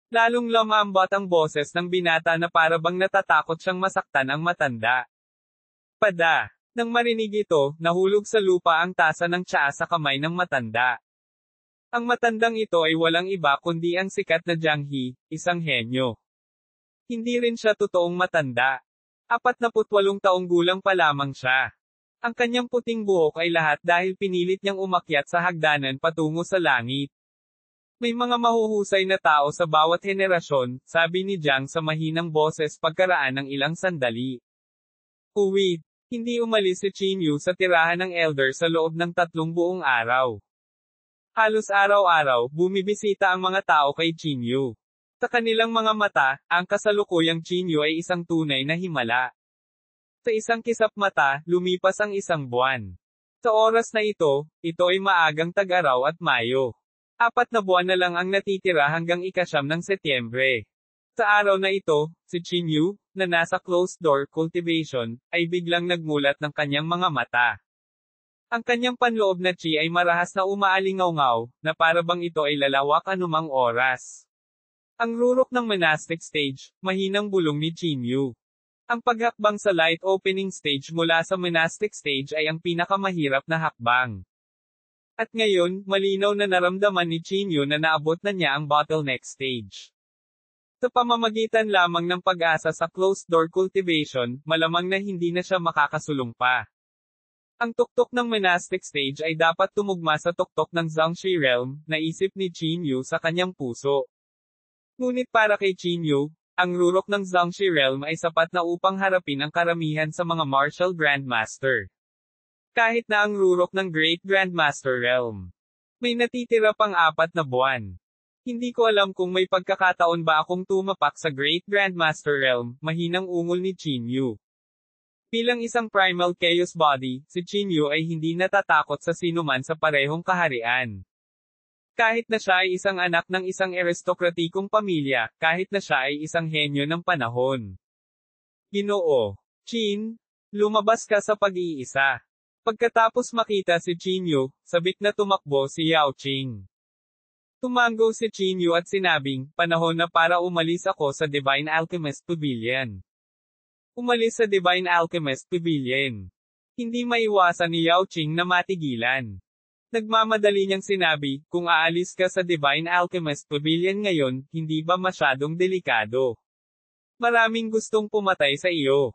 Lalong lumambot ang boses ng binata na parabang natatakot siyang masaktan ang matanda. Pada. Nang marinig ito, nahulog sa lupa ang tasa ng tsaa sa kamay ng matanda. Ang matandang ito ay walang iba kundi ang sikat na Jiang He, isang henyo. Hindi rin siya totoong matanda. 48 taong gulang pa lamang siya. Ang kanyang puting buhok ay lahat dahil pinilit niyang umakyat sa hagdanan patungo sa langit. May mga mahuhusay na tao sa bawat henerasyon, sabi ni Jiang sa mahinang boses pagkaraan ng ilang sandali. Uwi, hindi umalis si Chinyu sa tirahan ng elder sa loob ng 3 buong araw. Halos araw-araw, bumibisita ang mga tao kay Chinyu. Sa kanilang mga mata, ang kasalukuyang Chinyu ay isang tunay na himala. Sa isang kisap mata, lumipas ang isang buwan. Sa oras na ito ay maagang tag-araw at Mayo. 4 na buwan na lang ang natitira hanggang ika-9 ng Setyembre. Sa araw na ito, si Chinyu, na nasa closed-door cultivation, ay biglang nagmulat ng kanyang mga mata. Ang kanyang panloob na chi ay marahas na umaalingaw-ngaw, na parabang ito ay lalawak anumang oras. Ang rurok ng monastic stage, mahinang bulong ni Chinyu. Ang paghakbang sa light opening stage mula sa monastic stage ay ang pinakamahirap na hakbang. At ngayon, malinaw na naramdaman ni Chinyu na naabot na niya ang bottleneck stage. Sa pamamagitan lamang ng pag-asa sa closed-door cultivation, malamang na hindi na siya makakasulong pa. Ang tuktok ng monastic stage ay dapat tumugma sa tuktok ng Zhangshi realm, naisip ni Chinyu sa kanyang puso. Ngunit para kay Chinyu, ang rurok ng Zhangshi realm ay sapat na upang harapin ang karamihan sa mga martial grandmaster. Kahit na ang rurok ng Great Grandmaster Realm. May natitira pang 4 na buwan. Hindi ko alam kung may pagkakataon ba akong tumapak sa Great Grandmaster Realm, mahinang ungol ni Chinyu. Bilang isang primal chaos body, si Chinyu ay hindi natatakot sa sinuman sa parehong kaharian. Kahit na siya ay isang anak ng isang aristokratikong pamilya, kahit na siya ay isang henyo ng panahon. Ginoo. Chin, lumabas ka sa pag-iisa. Pagkatapos makita si Chinyu, sabik na tumakbo si Yao Qing. Tumango si Chinyu at sinabing, "Panahon na para umalis ako sa Divine Alchemist Pavilion." Umalis sa Divine Alchemist Pavilion. Hindi maiwasan ni Yao Qing na matigilan. Nagmamadali niyang sinabi, kung aalis ka sa Divine Alchemist Pavilion ngayon, hindi ba masyadong delikado? Maraming gustong pumatay sa iyo.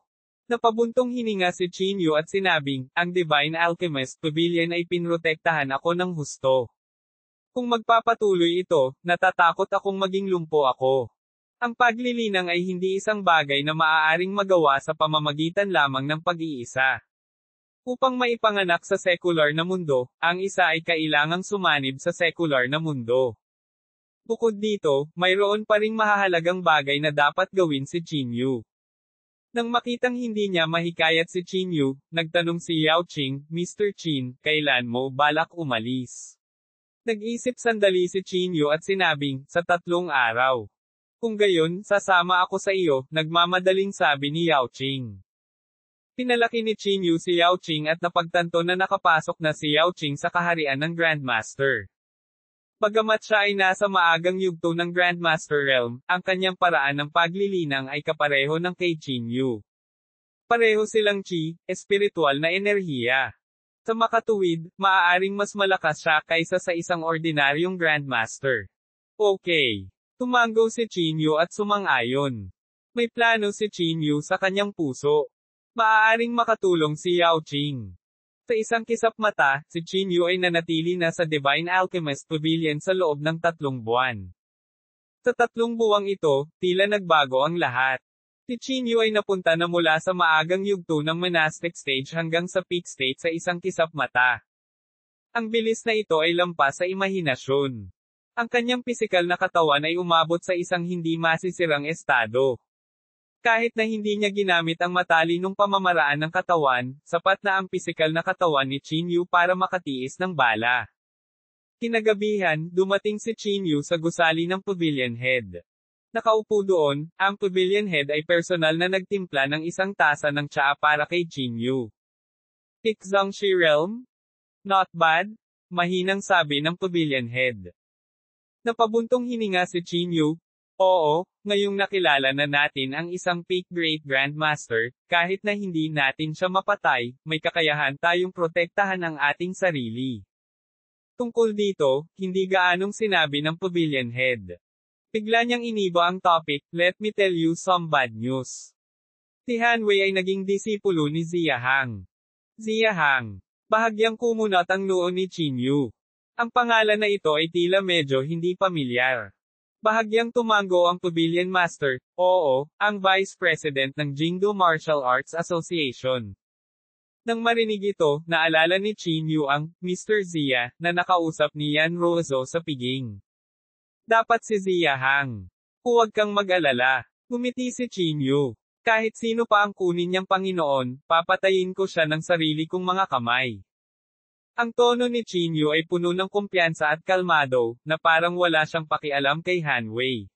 Napabuntong hininga si Qin Yu at sinabing, ang Divine Alchemist Pavilion ay pinrotektahan ako ng husto. Kung magpapatuloy ito, natatakot akong maging lumpo ako. Ang paglilinang ay hindi isang bagay na maaaring magawa sa pamamagitan lamang ng pag-iisa. Upang maipanganak sa secular na mundo, ang isa ay kailangang sumanib sa secular na mundo. Bukod dito, mayroon pa ring mahahalagang bagay na dapat gawin si Qin Yu. Nang makitang hindi niya mahikayat si Qin Yu, nagtanong si Yao Qing, Mr. Qin, kailan mo balak umalis? Nag-isip sandali si Qin Yu at sinabing, sa 3 araw. Kung gayon, sasama ako sa iyo, nagmamadaling sabi ni Yao Qing. Pinalaki ni Qin Yu si Yao Qing at napagtanto na nakapasok na si Yao Qing sa kaharian ng Grandmaster. Bagamat siya ay nasa maagang yugto ng Grandmaster Realm, ang kanyang paraan ng paglilinang ay kapareho ng kay Qin Yu. Pareho silang qi, espiritual na enerhiya. Sa makatuwid, maaaring mas malakas siya kaysa sa isang ordinaryong Grandmaster. Okay. Tumango si Qin Yu at sumang-ayon. May plano si Qin Yu sa kanyang puso. Maaaring makatulong si Yao Qing. Sa isang kisap mata, si Qin Yu ay nanatili na sa Divine Alchemist Pavilion sa loob ng 3 buwan. Sa 3 buwang ito, tila nagbago ang lahat. Si Qin Yu ay napunta na mula sa maagang yugto ng monastic stage hanggang sa peak state sa isang kisap mata. Ang bilis na ito ay lampas sa imahinasyon. Ang kanyang pisikal na katawan ay umabot sa isang hindi masisirang estado. Kahit na hindi niya ginamit ang matalinong pamamaraan ng katawan, sapat na ang pisikal na katawan ni Qin Yu para makatiis ng bala. Kinagabihan, dumating si Qin Yu sa gusali ng Pavilion Head. Nakaupo doon, ang Pavilion Head ay personal na nagtimpla ng isang tasa ng tsaa para kay Qin Yu. Pixangshi Realm? Not bad? Mahinang sabi ng Pavilion Head. Napabuntong hininga si Qin Yu. Oo, ngayong nakilala na natin ang isang peak Great Grandmaster, kahit na hindi natin siya mapatay, may kakayahan tayong protektahan ang ating sarili. Tungkol dito, hindi gaanong sinabi ng Pavilion Head. Bigla niyang iniba ang topic, let me tell you some bad news. Si Han Wei ay naging disipulo ni Zia Hang. Zia Hang. Bahagyang kumunat ang noo ni Qin Yu. Ang pangalan na ito ay tila medyo hindi pamilyar. Bahagyang tumango ang Pavilion Master, oo, ang Vice President ng Jingdo Martial Arts Association. Nang marinig ito, naalala ni Qin Yu ang Mr. Zia na nakausap ni Yan Rozo sa piging. Dapat si Zia Hang. Huwag kang mag-alala. Ngumiti si Qin Yu. Kahit sino pa ang kunin niyang Panginoon, papatayin ko siya ng sarili kong mga kamay. Ang tono ni Qin Yu ay puno ng kumpiyansa at kalmado, na parang wala siyang pakialam kay Han Wei.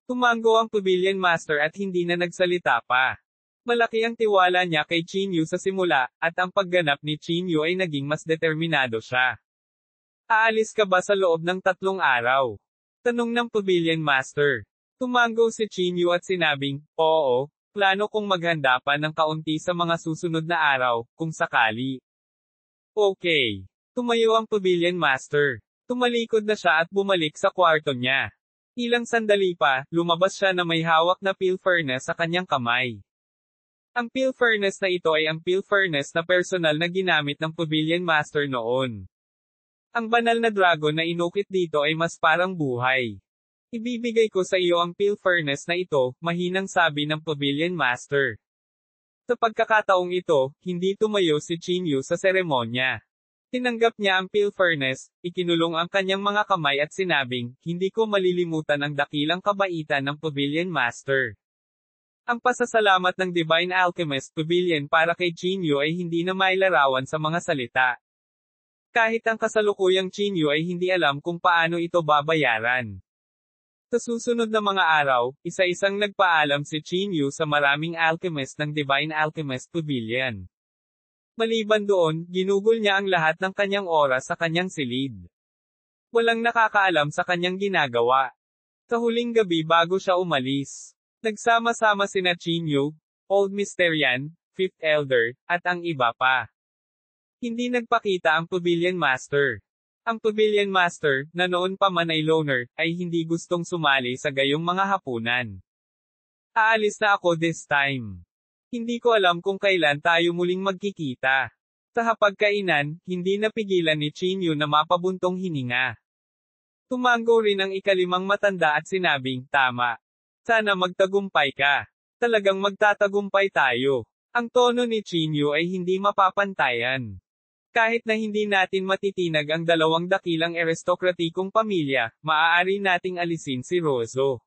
Tumango ang Pavilion Master at hindi na nagsalita pa. Malaki ang tiwala niya kay Qin Yu sa simula, at ang pagganap ni Qin Yu ay naging mas determinado siya. Aalis ka ba sa loob ng 3 araw? Tanong ng Pavilion Master. Tumango si Qin Yu at sinabing, oo, plano kong maghanda pa ng kaunti sa mga susunod na araw, kung sakali. Okay. Tumayo ang Pavilion Master. Tumalikod na siya at bumalik sa kwarto niya. Ilang sandali pa, lumabas siya na may hawak na peel furnace sa kanyang kamay. Ang peel furnace na ito ay ang peel furnace na personal na ginamit ng Pavilion Master noon. Ang banal na dragon na inukit dito ay mas parang buhay. Ibibigay ko sa iyo ang peel furnace na ito, mahinang sabi ng Pavilion Master. Sa pagkakataong ito, hindi tumayo si Qin Yu sa seremonya. Tinanggap niya ang peel furnace, ikinulong ang kanyang mga kamay at sinabing, hindi ko malilimutan ang dakilang kabaitan ng Pavilion Master. Ang pasasalamat ng Divine Alchemist Pavilion para kay Qin Yu ay hindi na mailarawan sa mga salita. Kahit ang kasalukuyang Qin Yu ay hindi alam kung paano ito babayaran. Sa susunod na mga araw, isa-isang nagpaalam si Qin Yu sa maraming alchemist ng Divine Alchemist Pavilion. Maliban doon, ginugol niya ang lahat ng kanyang oras sa kanyang silid. Walang nakakaalam sa kanyang ginagawa. Sa huling gabi bago siya umalis, nagsama-sama sina Qin Yu, Old Mysterian, Fifth Elder, at ang iba pa. Hindi nagpakita ang Pavilion Master. Ang Pavilion Master, na noon pa man ay loner, ay hindi gustong sumali sa gayong mga hapunan. Aalis na ako this time. Hindi ko alam kung kailan tayo muling magkikita. Sa hapagkainan, hindi napigilan ni Chinyu na mapabuntong hininga. Tumango rin ang ikalimang matanda at sinabing, tama. Sana magtagumpay ka. Talagang magtatagumpay tayo. Ang tono ni Chinyu ay hindi mapapantayan. Kahit na hindi natin matitinag ang dalawang dakilang aristokratikong pamilya, maaari nating alisin si Rozo.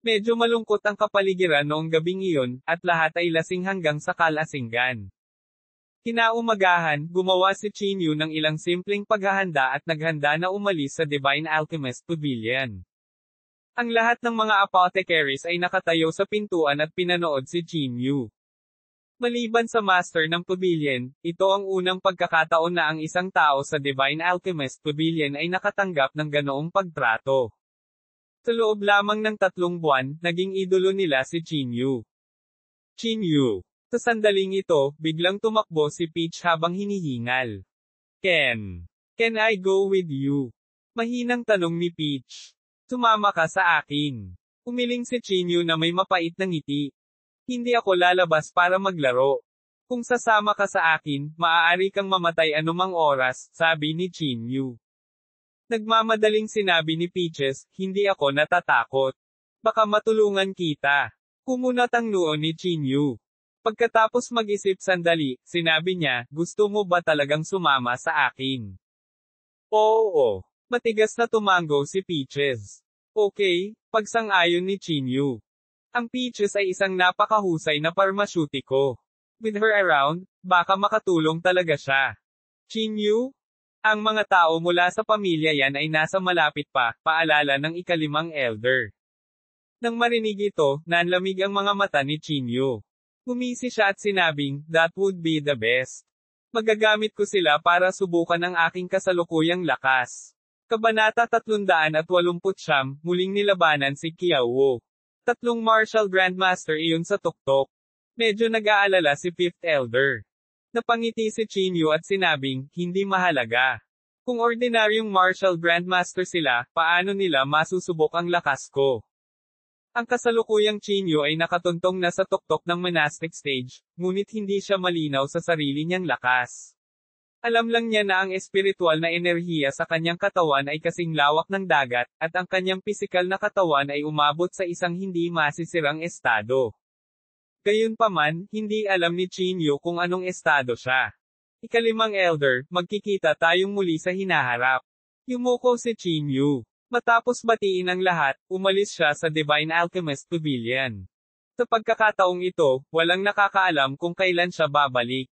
Medyo malungkot ang kapaligiran noong gabing iyon, at lahat ay lasing hanggang sa kalasinggan. Kinaumagahan, gumawa si Chinyu ng ilang simpleng paghahanda at naghanda na umalis sa Divine Alchemist Pavilion. Ang lahat ng mga apothecaries ay nakatayo sa pintuan at pinanood si Chinyu. Maliban sa master ng pavilion, ito ang unang pagkakataon na ang isang tao sa Divine Alchemist Pavilion ay nakatanggap ng ganoong pagtrato. Sa loob lamang ng 3 buwan, naging idolo nila si Chinyu. Chinyu. Sa sandaling ito, biglang tumakbo si Peach habang hinihingal. Can I go with you? Mahinang tanong ni Peach. Sumama ka sa akin. Umiling si Chinyu na may mapait na ngiti. Hindi ako lalabas para maglaro. Kung sasama ka sa akin, maaari kang mamatay anumang oras, sabi ni Chinyu. Nagmamadaling sinabi ni Peaches, hindi ako natatakot. Baka matulungan kita. Kumunat ang noo ni Chinyu. Pagkatapos mag-isip sandali, sinabi niya, gusto mo ba talagang sumama sa akin? Oo. Matigas na tumango si Peaches. Okay, pagsang-ayon ni Chinyu. Ang Peaches ay isang napakahusay na parmasyutiko. With her around, baka makatulong talaga siya. Chinyu? Ang mga tao mula sa pamilya yan ay nasa malapit pa, paalala ng ikalimang elder. Nang marinig ito, nanlamig ang mga mata ni Chinyu. Gumisi siya at sinabing, that would be the best. Magagamit ko sila para subukan ang aking kasalukuyang lakas. Kabanata 389, muling nilabanan si Qiao. 3 martial grandmaster iyon sa tuktok. Medyo nag-aalala si Fifth Elder. Napangiti si Chinyu at sinabing, hindi mahalaga. Kung ordinaryong martial grandmaster sila, paano nila masusubok ang lakas ko? Ang kasalukuyang Chinyu ay nakatuntong na sa tuktok ng monastic stage, ngunit hindi siya malinaw sa sarili niyang lakas. Alam lang niya na ang espiritual na enerhiya sa kanyang katawan ay kasing lawak ng dagat, at ang kanyang pisikal na katawan ay umabot sa isang hindi masisirang estado. Gayunpaman, hindi alam ni Chinyu kung anong estado siya. Ikalimang elder, magkikita tayong muli sa hinaharap. Yumuko si Chinyu. Matapos batiin ang lahat, umalis siya sa Divine Alchemist Pavilion. Sa pagkakataong ito, walang nakakaalam kung kailan siya babalik.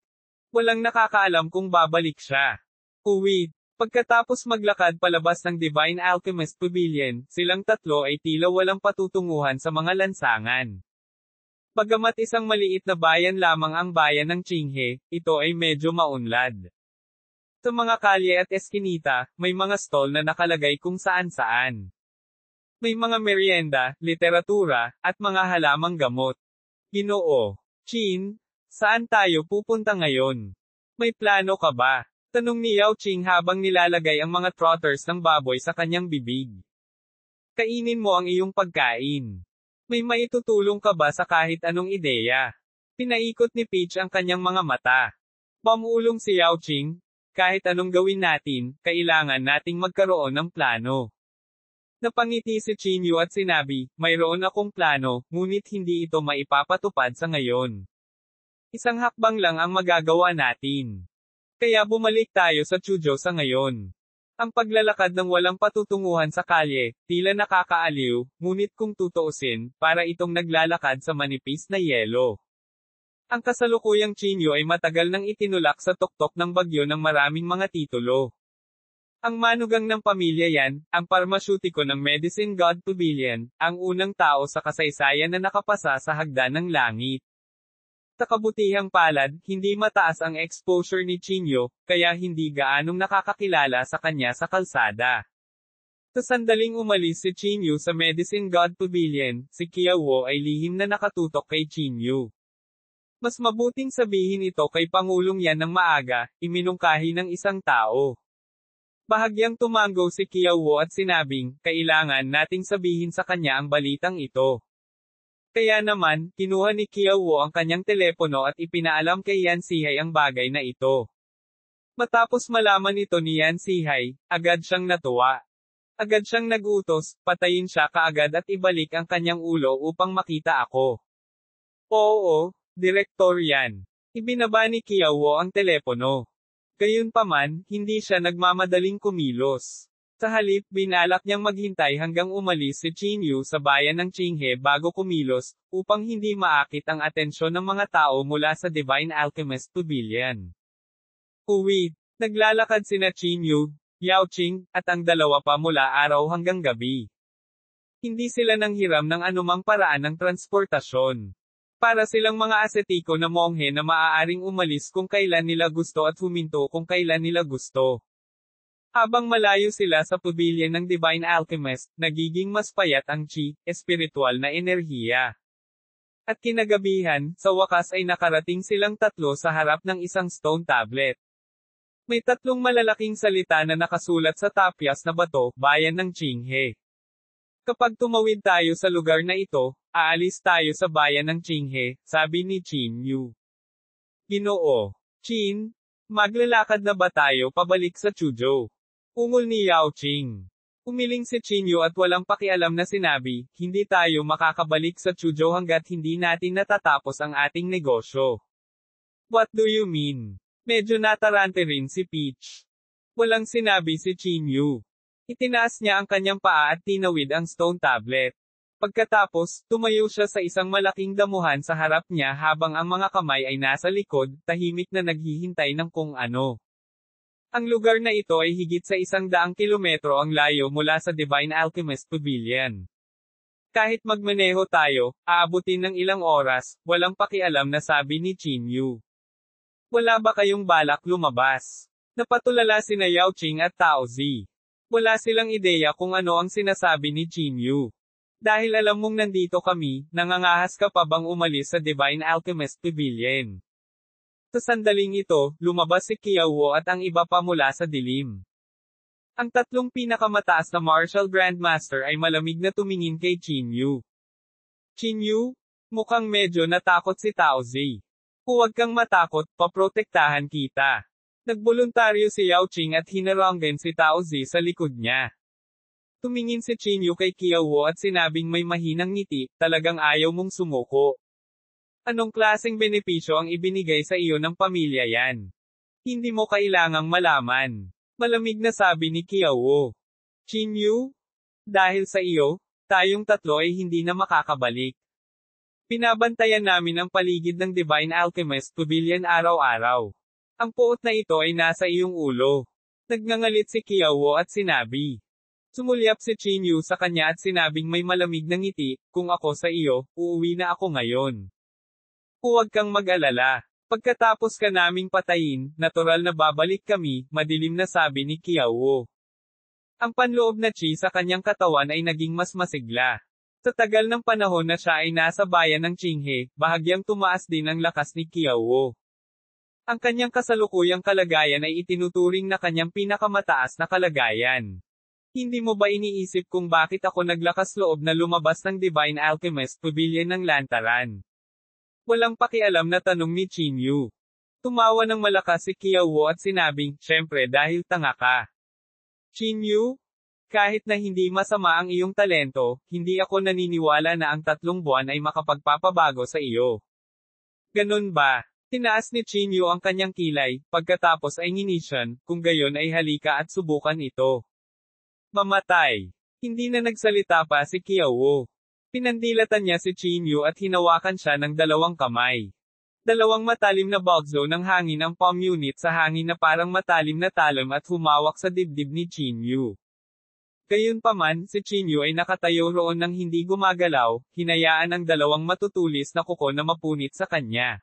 Walang nakakaalam kung babalik siya. Uwi. Pagkatapos maglakad palabas ng Divine Alchemist Pavilion, silang tatlo ay tila walang patutunguhan sa mga lansangan. Bagamat isang maliit na bayan lamang ang bayan ng Qinghe, ito ay medyo maunlad. Sa mga kalye at eskinita, may mga stall na nakalagay kung saan-saan. May mga merienda, literatura, at mga halamang gamot. Ginoo. Chin, saan tayo pupunta ngayon? May plano ka ba? Tanong ni Yao Qing habang nilalagay ang mga trotters ng baboy sa kanyang bibig. Kainin mo ang iyong pagkain. May maitutulong ka ba sa kahit anong ideya? Pinaikot ni Peach ang kanyang mga mata. Pamulong si Yao Qing, kahit anong gawin natin, kailangan nating magkaroon ng plano. Napangiti si Chinyu at sinabi, mayroon akong plano, ngunit hindi ito maipapatupad sa ngayon. Isang hakbang lang ang magagawa natin. Kaya bumalik tayo sa Chuzhou sa ngayon. Ang paglalakad ng walang patutunguhan sa kalye, tila nakakaaliw, ngunit kung tutuusin, para itong naglalakad sa manipis na yelo. Ang kasalukuyang Chinyu ay matagal nang itinulak sa tuktok ng bagyo ng maraming mga titulo. Ang manugang ng pamilya yan, ang parmasyutiko ng Medicine God Pavilion, ang unang tao sa kasaysayan na nakapasa sa hagdan ng langit. Sa kabutihang palad, hindi mataas ang exposure ni Chinyu, kaya hindi gaanong nakakakilala sa kanya sa kalsada. Sa sandaling umalis si Chinyu sa Medicine God Pavilion, si Qiao ay lihim na nakatutok kay Chinyu. Mas mabuting sabihin ito kay Pangulong Yan ng maaga, iminungkahi ng isang tao. Bahagyang tumango si Qiao at sinabing, kailangan nating sabihin sa kanya ang balitang ito. Kaya naman, kinuha ni Qiao ang kanyang telepono at ipinaalam kay Yan Zihai ang bagay na ito. Matapos malaman ito ni Yan Zihai, agad siyang natuwa. Agad siyang nag-utos, patayin siya kaagad at ibalik ang kanyang ulo upang makita ako. Oo, Direktor Yan. Ibinaba ni Qiao ang telepono. Gayunpaman, hindi siya nagmamadaling kumilos. Sa halip, binalak niyang maghintay hanggang umalis si Qinyu sa bayan ng Qinghe bago kumilos, upang hindi maakit ang atensyon ng mga tao mula sa Divine Alchemist Pavilion. Uwi, naglalakad sina Qinyu, Yao Qing, at ang dalawa pa mula araw hanggang gabi. Hindi sila nanghiram ng anumang paraan ng transportasyon. Para silang mga asetiko na monghe na maaaring umalis kung kailan nila gusto at huminto kung kailan nila gusto. Habang malayo sila sa pavilion ng Divine Alchemist, nagiging mas payat ang chi, espiritual na enerhiya. At kinagabihan, sa wakas ay nakarating silang tatlo sa harap ng isang stone tablet. May tatlong malalaking salita na nakasulat sa tapyas na bato, bayan ng Qinghe. Kapag tumawid tayo sa lugar na ito, aalis tayo sa bayan ng Qinghe, sabi ni Qinyu. Ginoo. Qin, maglalakad na ba tayo pabalik sa Chuzhou? Ungol ni Yao Qing. Umiling si Qinyu at walang pakialam na sinabi, hindi tayo makakabalik sa Chuzhou hanggat hindi natin natatapos ang ating negosyo. What do you mean? Medyo natarante rin si Peach. Walang sinabi si Qinyu. Itinaas niya ang kanyang paa at tinawid ang stone tablet. Pagkatapos, tumayo siya sa isang malaking damuhan sa harap niya habang ang mga kamay ay nasa likod, tahimik na naghihintay ng kung ano. Ang lugar na ito ay higit sa 100 kilometro ang layo mula sa Divine Alchemist Pavilion. Kahit magmaneho tayo, aabutin ng ilang oras, walang pakialam na sabi ni Qinyu. Wala ba kayong balak lumabas? Napatulala sina Yao Qing at Tao Zi. Wala silang ideya kung ano ang sinasabi ni Qinyu. Dahil alam mong nandito kami, nangangahas ka pa bang umalis sa Divine Alchemist Pavilion? Sa sandaling ito, lumabas si Qiao at ang iba pa mula sa dilim. Ang tatlong pinakamataas na martial grandmaster ay malamig na tumingin kay Qinyu. Qinyu? Mukhang medyo natakot si Tao Zi. Huwag kang matakot, paprotektahan kita. Nagboluntaryo si Yao Qing at hinaranggan si Tao Zi sa likod niya. Tumingin si Qinyu kay Qiao at sinabing may mahinang ngiti, talagang ayaw mong sumuko. Anong klaseng benepisyo ang ibinigay sa iyo ng pamilya yan? Hindi mo kailangang malaman. Malamig na sabi ni Qiao. Qinyu? Dahil sa iyo, tayong tatlo ay hindi na makakabalik. Pinabantayan namin ang paligid ng Divine Alchemist Pavilion araw-araw. Ang puot na ito ay nasa iyong ulo. Nagngangalit si Qiao at sinabi. Sumulyap si Qinyu sa kanya at sinabing may malamig na ngiti, kung ako sa iyo, uuwi na ako ngayon. Huwag kang mag-alala. Pagkatapos ka naming patayin, natural na babalik kami, madilim na sabi ni Qiao. Ang panloob na chi sa kanyang katawan ay naging mas masigla. Sa tagal ng panahon na siya ay nasa bayan ng Qinghe, bahagyang tumaas din ang lakas ni Qiao. Ang kanyang kasalukuyang kalagayan ay itinuturing na kanyang pinakamataas na kalagayan. Hindi mo ba iniisip kung bakit ako naglakas loob na lumabas ng Divine Alchemist Pavilion ng lantaran? Walang pakialam na tanong ni Qinyu. Tumawa ng malakas si Qiao at sinabing, syempre dahil tanga ka. Qinyu? Kahit na hindi masama ang iyong talento, hindi ako naniniwala na ang 3 buwan ay makapagpapabago sa iyo. Ganun ba? Tinaas ni Qinyu ang kanyang kilay, pagkatapos ay nginisyan, kung gayon ay halika at subukan ito. Mamatay. Hindi na nagsalita pa si Qiao. Pinandilatan niya si Qinyu at hinawakan siya ng 2 kamay. 2 matalim na bagzo ng hangin ang palm unit sa hangin na parang matalim na talam at humawak sa dibdib ni Qinyu. Gayunpaman, si Qinyu ay nakatayo roon nang hindi gumagalaw, hinayaan ang 2 matutulis na kuko na mapunit sa kanya.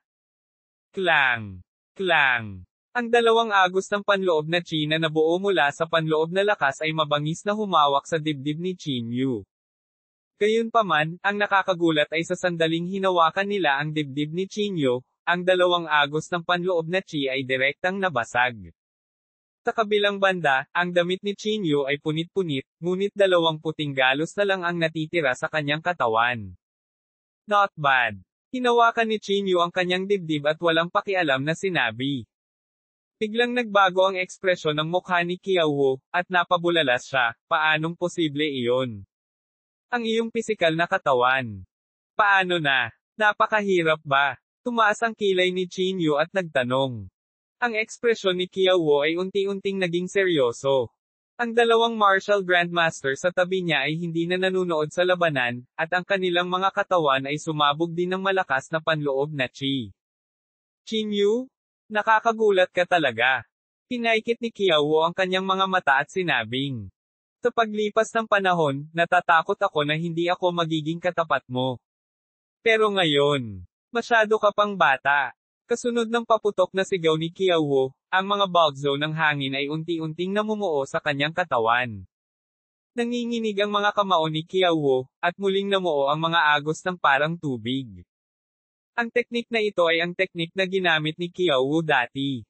Klang! Klang! Ang 2 agos ng panloob na chi na nabuo mula sa panloob na lakas ay mabangis na humawak sa dibdib ni Qinyu. Gayunpaman, ang nakakagulat ay sa sandaling hinawakan nila ang dibdib ni Qinyu, ang dalawang agos ng panloob na chi ay direktang nabasag. Sa kabilang banda, ang damit ni Chinyu ay punit-punit, ngunit dalawang puting galos na lang ang natitira sa kanyang katawan. Not bad. Hinawakan ni Chinyu ang kanyang dibdib at walang pakialam na sinabi. Biglang nagbago ang ekspresyon ng mukha ni Qiaowu, at napabulalas siya. Paanong posible iyon? Ang iyong pisikal na katawan. Paano na? Napakahirap ba? Tumaas ang kilay ni Chinyu at nagtanong. Ang ekspresyon ni Qiaowu ay unti-unting naging seryoso. Ang dalawang martial grandmaster sa tabi niya ay hindi na nanunood sa labanan, at ang kanilang mga katawan ay sumabog din ng malakas na panloob na chi. Chinyu? Nakakagulat ka talaga. Pinaikit ni Qiaowu ang kanyang mga mata at sinabing. Sa paglipas ng panahon, natatakot ako na hindi ako magiging katapat mo. Pero ngayon, masyado ka pang bata. Kasunod ng paputok na sigaw ni Qiaowu, ang mga bulkzo ng hangin ay unti-unting namumuo sa kanyang katawan. Nanginginig ang mga kamao ni Qiaowu, at muling namuo ang mga agos ng parang tubig. Ang teknik na ito ay ang teknik na ginamit ni Qiaowu dati.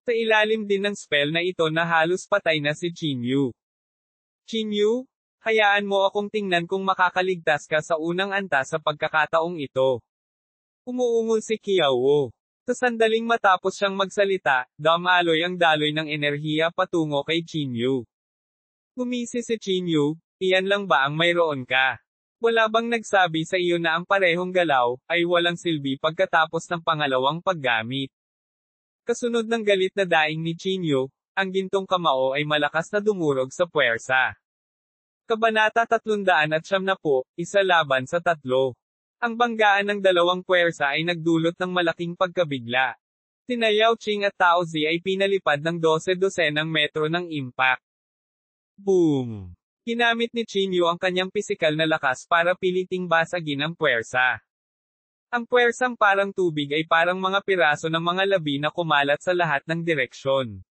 Sa ilalim din ng spell na ito na halos patay na si Chinyu. Chinyu, hayaan mo akong tingnan kung makakaligtas ka sa unang antas sa pagkakataong ito. Umuungol si Qiaowu. Sa sandaling matapos siyang magsalita, dumaloy ang daloy ng enerhiya patungo kay Chinyu. Gumisi si Chinyu, iyan lang ba ang mayroon ka? Wala bang nagsabi sa iyo na ang parehong galaw, ay walang silbi pagkatapos ng pangalawang paggamit? Kasunod ng galit na daing ni Chinyu, ang gintong kamao ay malakas na dumurog sa puwersa. Kabanata 370, isa laban sa 3. Ang banggaan ng dalawang puwersa ay nagdulot ng malaking pagkabigla. Sina Yao Qing at Tao Zi ay pinalipad ng 12-dosenang metro ng impact. Boom! Ginamit ni Chinyu ang kanyang pisikal na lakas para piliting basagin ang puwersa. Ang puwersang parang tubig ay parang mga piraso ng mga labi na kumalat sa lahat ng direksyon.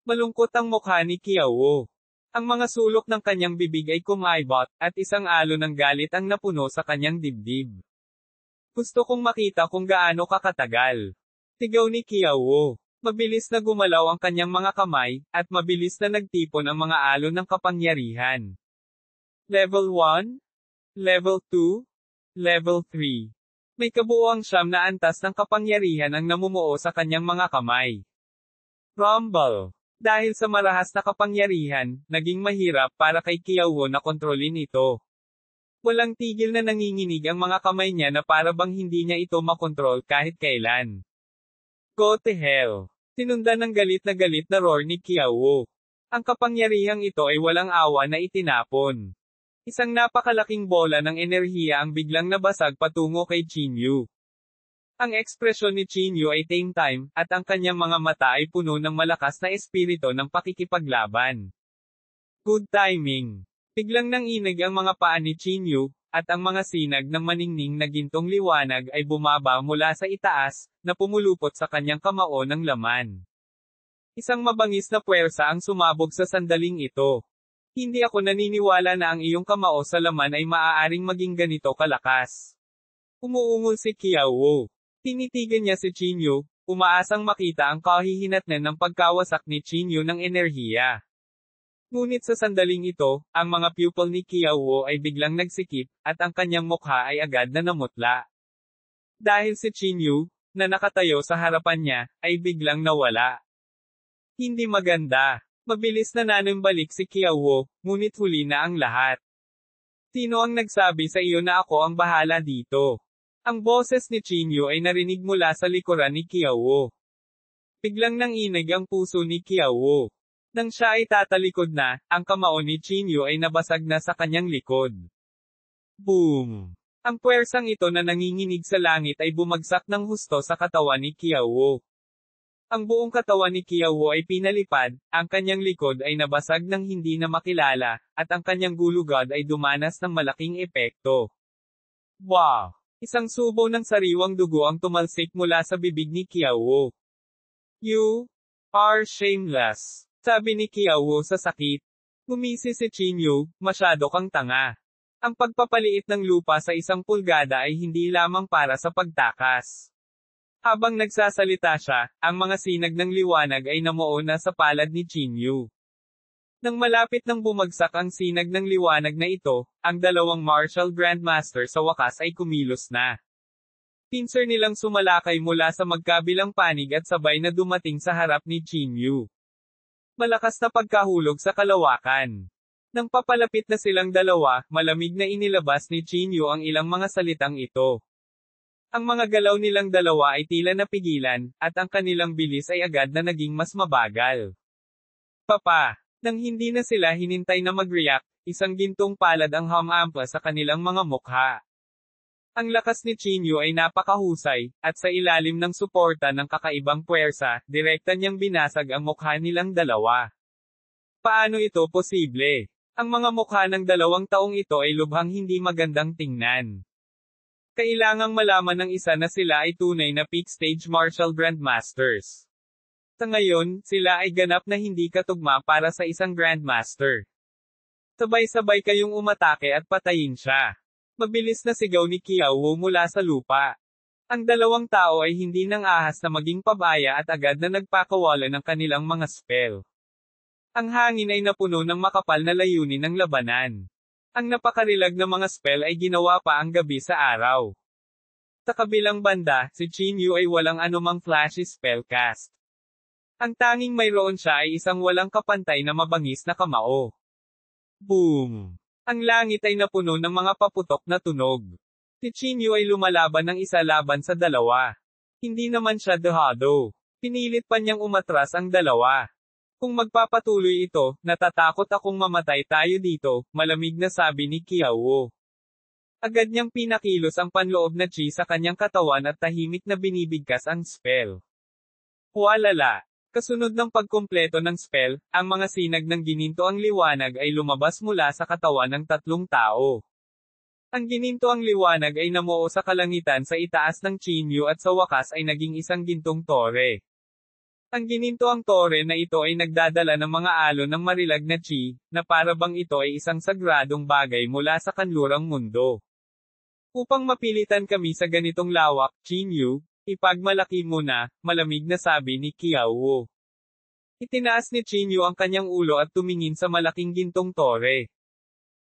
Malungkot ang mukha ni Qiaowu. Ang mga sulok ng kanyang bibig ay kumaibot, at isang alo ng galit ang napuno sa kanyang dibdib. Gusto kong makita kung gaano kakatagal. Sigaw ni Qiaowu. Mabilis na gumalaw ang kanyang mga kamay, at mabilis na nagtipon ang mga alo ng kapangyarihan. Level 1? Level 2? Level 3. May kabuuang 9 na antas ng kapangyarihan ang namumuo sa kanyang mga kamay. Rumble. Dahil sa marahas na kapangyarihan, naging mahirap para kay Qiaowu na kontrolin ito. Walang tigil na nanginginig ang mga kamay niya na para bang hindi niya ito makontrol kahit kailan. Go to hell! Tinundan ng galit na roar ni Qiaowu. Ang kapangyarihang ito ay walang awa na itinapon. Isang napakalaking bola ng enerhiya ang biglang nabasag patungo kay Chinyu. Ang ekspresyon ni Chinyu ay tame time, at ang kanyang mga mata ay puno ng malakas na espiritu ng pakikipaglaban. Good timing. Biglang nanginig ang mga paa ni Chinyu, at ang mga sinag ng maningning na gintong liwanag ay bumaba mula sa itaas, na pumulupot sa kanyang kamao ng laman. Isang mabangis na puwersa ang sumabog sa sandaling ito. Hindi ako naniniwala na ang iyong kamao sa laman ay maaaring maging ganito kalakas. Umuungol si Qiaowu. Tinitigan niya si Chinyu, umaasang makita ang kahihinatnan ng pagkawasak ni Chinyu ng enerhiya. Ngunit sa sandaling ito, ang mga pupil ni Qiaowu ay biglang nagsikip, at ang kanyang mukha ay agad na namutla. Dahil si Chinyu, na nakatayo sa harapan niya, ay biglang nawala. Hindi maganda. Mabilis na nanumbalik si Qiaowu, ngunit huli na ang lahat. Sino ang nagsabi sa iyo na ako ang bahala dito? Ang boses ni Chinyu ay narinig mula sa likuran ni Qiaowu. Biglang nanginig ang puso ni Qiaowu. Nang siya ay tatalikod na, ang kamao ni Chinyu ay nabasag na sa kanyang likod. Boom! Ang puwersang ito na nanginginig sa langit ay bumagsak ng husto sa katawan ni Qiaowu. Ang buong katawan ni Qiaowu ay pinalipad, ang kanyang likod ay nabasag ng hindi na makilala, at ang kanyang gulugod ay dumanas ng malaking epekto. Wow! Isang subo ng sariwang dugo ang tumalsik mula sa bibig ni Qiaowu. You are shameless, sabi ni Qiaowu sa sakit. Gumisi si Chinyu, masyado kang tanga. Ang pagpapaliit ng lupa sa 1 pulgada ay hindi lamang para sa pagtakas. Habang nagsasalita siya, ang mga sinag ng liwanag ay namuo na sa palad ni Chinyu. Nang malapit nang bumagsak ang sinag ng liwanag na ito, ang dalawang martial grandmaster sa wakas ay kumilos na. Pinser nilang sumalakay mula sa magkabilang panig at sabay na dumating sa harap ni Chinyu. Malakas na pagkahulog sa kalawakan. Nang papalapit na silang dalawa, malamig na inilabas ni Chinyu ang ilang mga salitang ito. Ang mga galaw nilang dalawa ay tila napigilan, at ang kanilang bilis ay agad na naging mas mabagal. Papa, nang hindi na sila hinintay na mag-react, isang gintong palad ang humampa sa kanilang mga mukha. Ang lakas ni Chinyu ay napakahusay, at sa ilalim ng suporta ng kakaibang puwersa, direkta niyang binasag ang mukha nilang dalawa. Paano ito posible? Ang mga mukha ng dalawang taong ito ay lubhang hindi magandang tingnan. Kailangang malaman ng isa na sila ay tunay na peak stage martial grandmasters. Sa ngayon, sila ay ganap na hindi katugma para sa isang grandmaster. Sabay-sabay kayong umatake at patayin siya. Mabilis na sigaw ni Qiao Wu mula sa lupa. Ang dalawang tao ay hindi nang ahas na maging pabaya at agad na nagpakawala ng kanilang mga spell. Ang hangin ay napuno ng makapal na layunin ng labanan. Ang napakarilag na mga spell ay ginawa pa ang gabi sa araw. Sa kabilang banda, si Chinyu ay walang anumang flashy spellcast. Ang tanging mayroon siya ay isang walang kapantay na mabangis na kamao. Boom! Ang langit ay napuno ng mga paputok na tunog. Si Chinyu ay lumalaban ng isa laban sa dalawa. Hindi naman siya dehado. Pinilit pa niyang umatras ang dalawa. Kung magpapatuloy ito, natatakot akong mamatay tayo dito, malamig na sabi ni Qiao Wu. Agad niyang pinakilos ang panloob na chi sa kanyang katawan at tahimik na binibigkas ang spell. Walala! Kasunod ng pagkumpleto ng spell, ang mga sinag ng gininto ang liwanag ay lumabas mula sa katawan ng tatlong tao. Ang gininto ang liwanag ay namuo sa kalangitan sa itaas ng Chinyu at sa wakas ay naging isang gintong tore. Ang gininto ang tore na ito ay nagdadala ng mga alon ng marilag na chi, na para bang ito ay isang sagradong bagay mula sa kanlurang mundo. Upang mapilitan kami sa ganitong lawak, Chinyu, ipagmalaki mo na, malamig na sabi ni Qiao Wu. Itinaas ni Chinyu ang kanyang ulo at tumingin sa malaking gintong tore.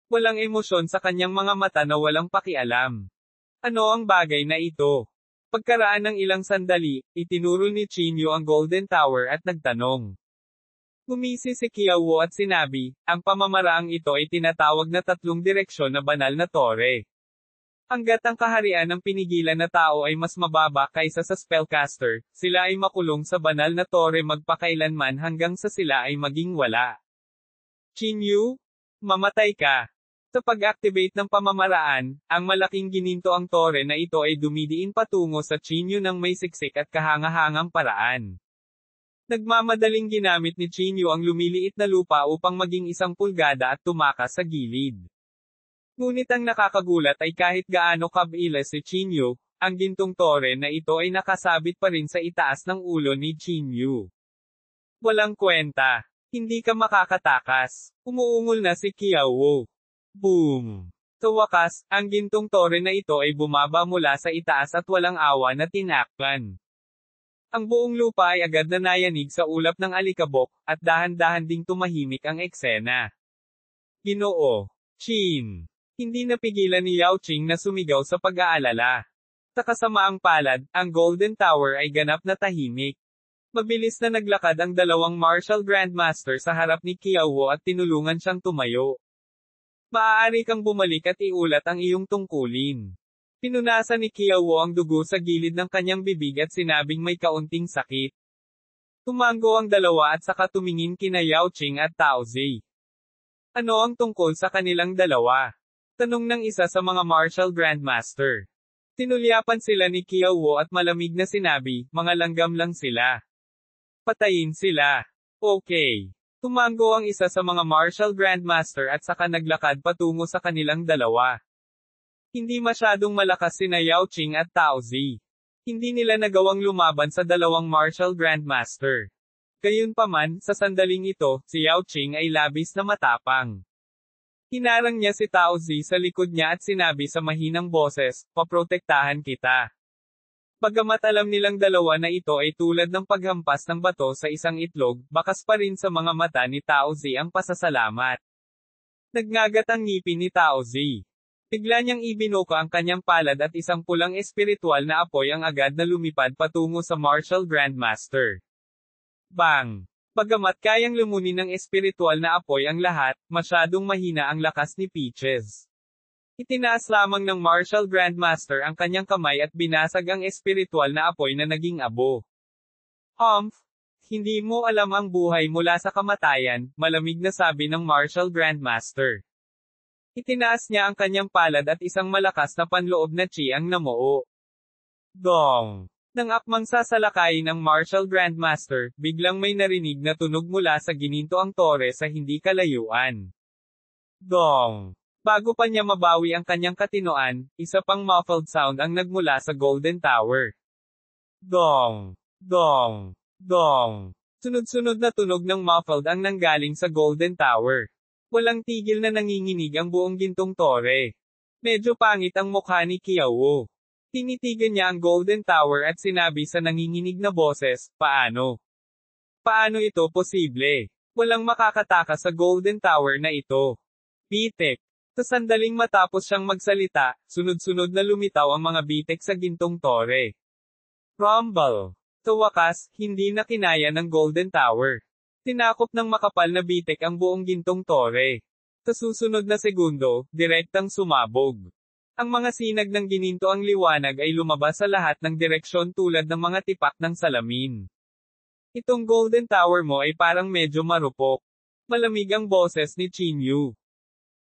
Walang emosyon sa kanyang mga mata na walang pakialam. Ano ang bagay na ito? Pagkaraan ng ilang sandali, itinuro ni Chinyu ang Golden Tower at nagtanong. Gumisi si Qiao Wu at sinabi, ang pamamaraang ito ay tinatawag na tatlong direksyon na banal na tore. Hanggat ang kaharian ng pinigilan na tao ay mas mababa kaysa sa spellcaster, sila ay makulong sa banal na tore magpakailanman hanggang sa sila ay maging wala. Chinyu, mamatay ka. Sa pag-activate ng pamamaraan, ang malaking gininto ang tore na ito ay dumidiin patungo sa Chinyu ng may siksik at kahangahangang paraan. Nagmamadaling ginamit ni Chinyu ang lumiliit na lupa upang maging isang pulgada at tumakas sa gilid. Ngunit ang nakakagulat ay kahit gaano kabila si Chinyu, ang gintong tore na ito ay nakasabit pa rin sa itaas ng ulo ni Chinyu. Walang kwenta. Hindi ka makakatakas. Umuungol na si Qiao Wu. Boom! Sa wakas, ang gintong tore na ito ay bumaba mula sa itaas at walang awa na tinakpan. Ang buong lupa ay agad na nayanig sa ulap ng alikabok, at dahan-dahan ding tumahimik ang eksena. Ginoo. Chin. Hindi napigilan ni Yao Qing na sumigaw sa pag-aalala. Sa kasamaang palad, ang Golden Tower ay ganap na tahimik. Mabilis na naglakad ang dalawang martial grandmaster sa harap ni Qiao Wu at tinulungan siyang tumayo. Maaari kang bumalik at iulat ang iyong tungkulin. Pinunasan ni Qiao Wu ang dugo sa gilid ng kanyang bibig at sinabing may kaunting sakit. Tumango ang dalawa at saka tumingin kina Yao Qing at Tao Zi. Ano ang tungkol sa kanilang dalawa? Tanong ng isa sa mga martial grandmaster. Tinulyapan sila ni Qiao Wu at malamig na sinabi, mga langgam lang sila. Patayin sila. Okay. Tumango ang isa sa mga martial grandmaster at saka naglakad patungo sa kanilang dalawa. Hindi masyadong malakas sina Yao Qing at Tao Zi. Hindi nila nagawang lumaban sa dalawang martial grandmaster. Gayunpaman, sa sandaling ito, si Yao Qing ay labis na matapang. Hinarang niya si Tao Zi sa likod niya at sinabi sa mahinang boses, paprotektahan kita. Bagamat alam nilang dalawa na ito ay tulad ng paghampas ng bato sa isang itlog, bakas pa rin sa mga mata ni Tao Zi ang pasasalamat. Nagngagat ang ngipin ni Tao Zi. Bigla niyang ibinuka ang kanyang palad at isang pulang espiritual na apoy ang agad na lumipad patungo sa Martial Grandmaster. Bang! Bagamat kayang lumunin ng espiritual na apoy ang lahat, masyadong mahina ang lakas ni Peaches. Itinaas lamang ng Martial Grandmaster ang kanyang kamay at binasag ang espiritual na apoy na naging abo. Humph! Hindi mo alam ang buhay mula sa kamatayan, malamig na sabi ng Martial Grandmaster. Itinaas niya ang kanyang palad at isang malakas na panloob na chi ang namuo. Dong! Nang akmang sasalakayin ng Martial Grandmaster, biglang may narinig na tunog mula sa gininto ang tore sa hindi kalayuan. Dong! Bago pa niya mabawi ang kanyang katinoan, isa pang muffled sound ang nagmula sa Golden Tower. Dong! Dong! Dong! Sunod-sunod na tunog ng muffled ang nanggaling sa Golden Tower. Walang tigil na nanginginig ang buong gintong tore. Medyo pangit ang mukha ni Kiao. Tinitigan niya ang Golden Tower at sinabi sa nanginginig na boses, paano? Paano ito posible? Walang makakatakas sa Golden Tower na ito. Bitek. Sa sandaling matapos siyang magsalita, sunod-sunod na lumitaw ang mga bitek sa gintong tore. Rumble. Sa wakas, hindi na kinaya ng Golden Tower. Tinakop ng makapal na bitek ang buong gintong tore. Sa susunod na segundo, direktang sumabog. Ang mga sinag ng gininto ang liwanag ay lumabas sa lahat ng direksyon tulad ng mga tipak ng salamin. Itong Golden Tower mo ay parang medyo marupok. Malamig ang boses ni Chin Yu.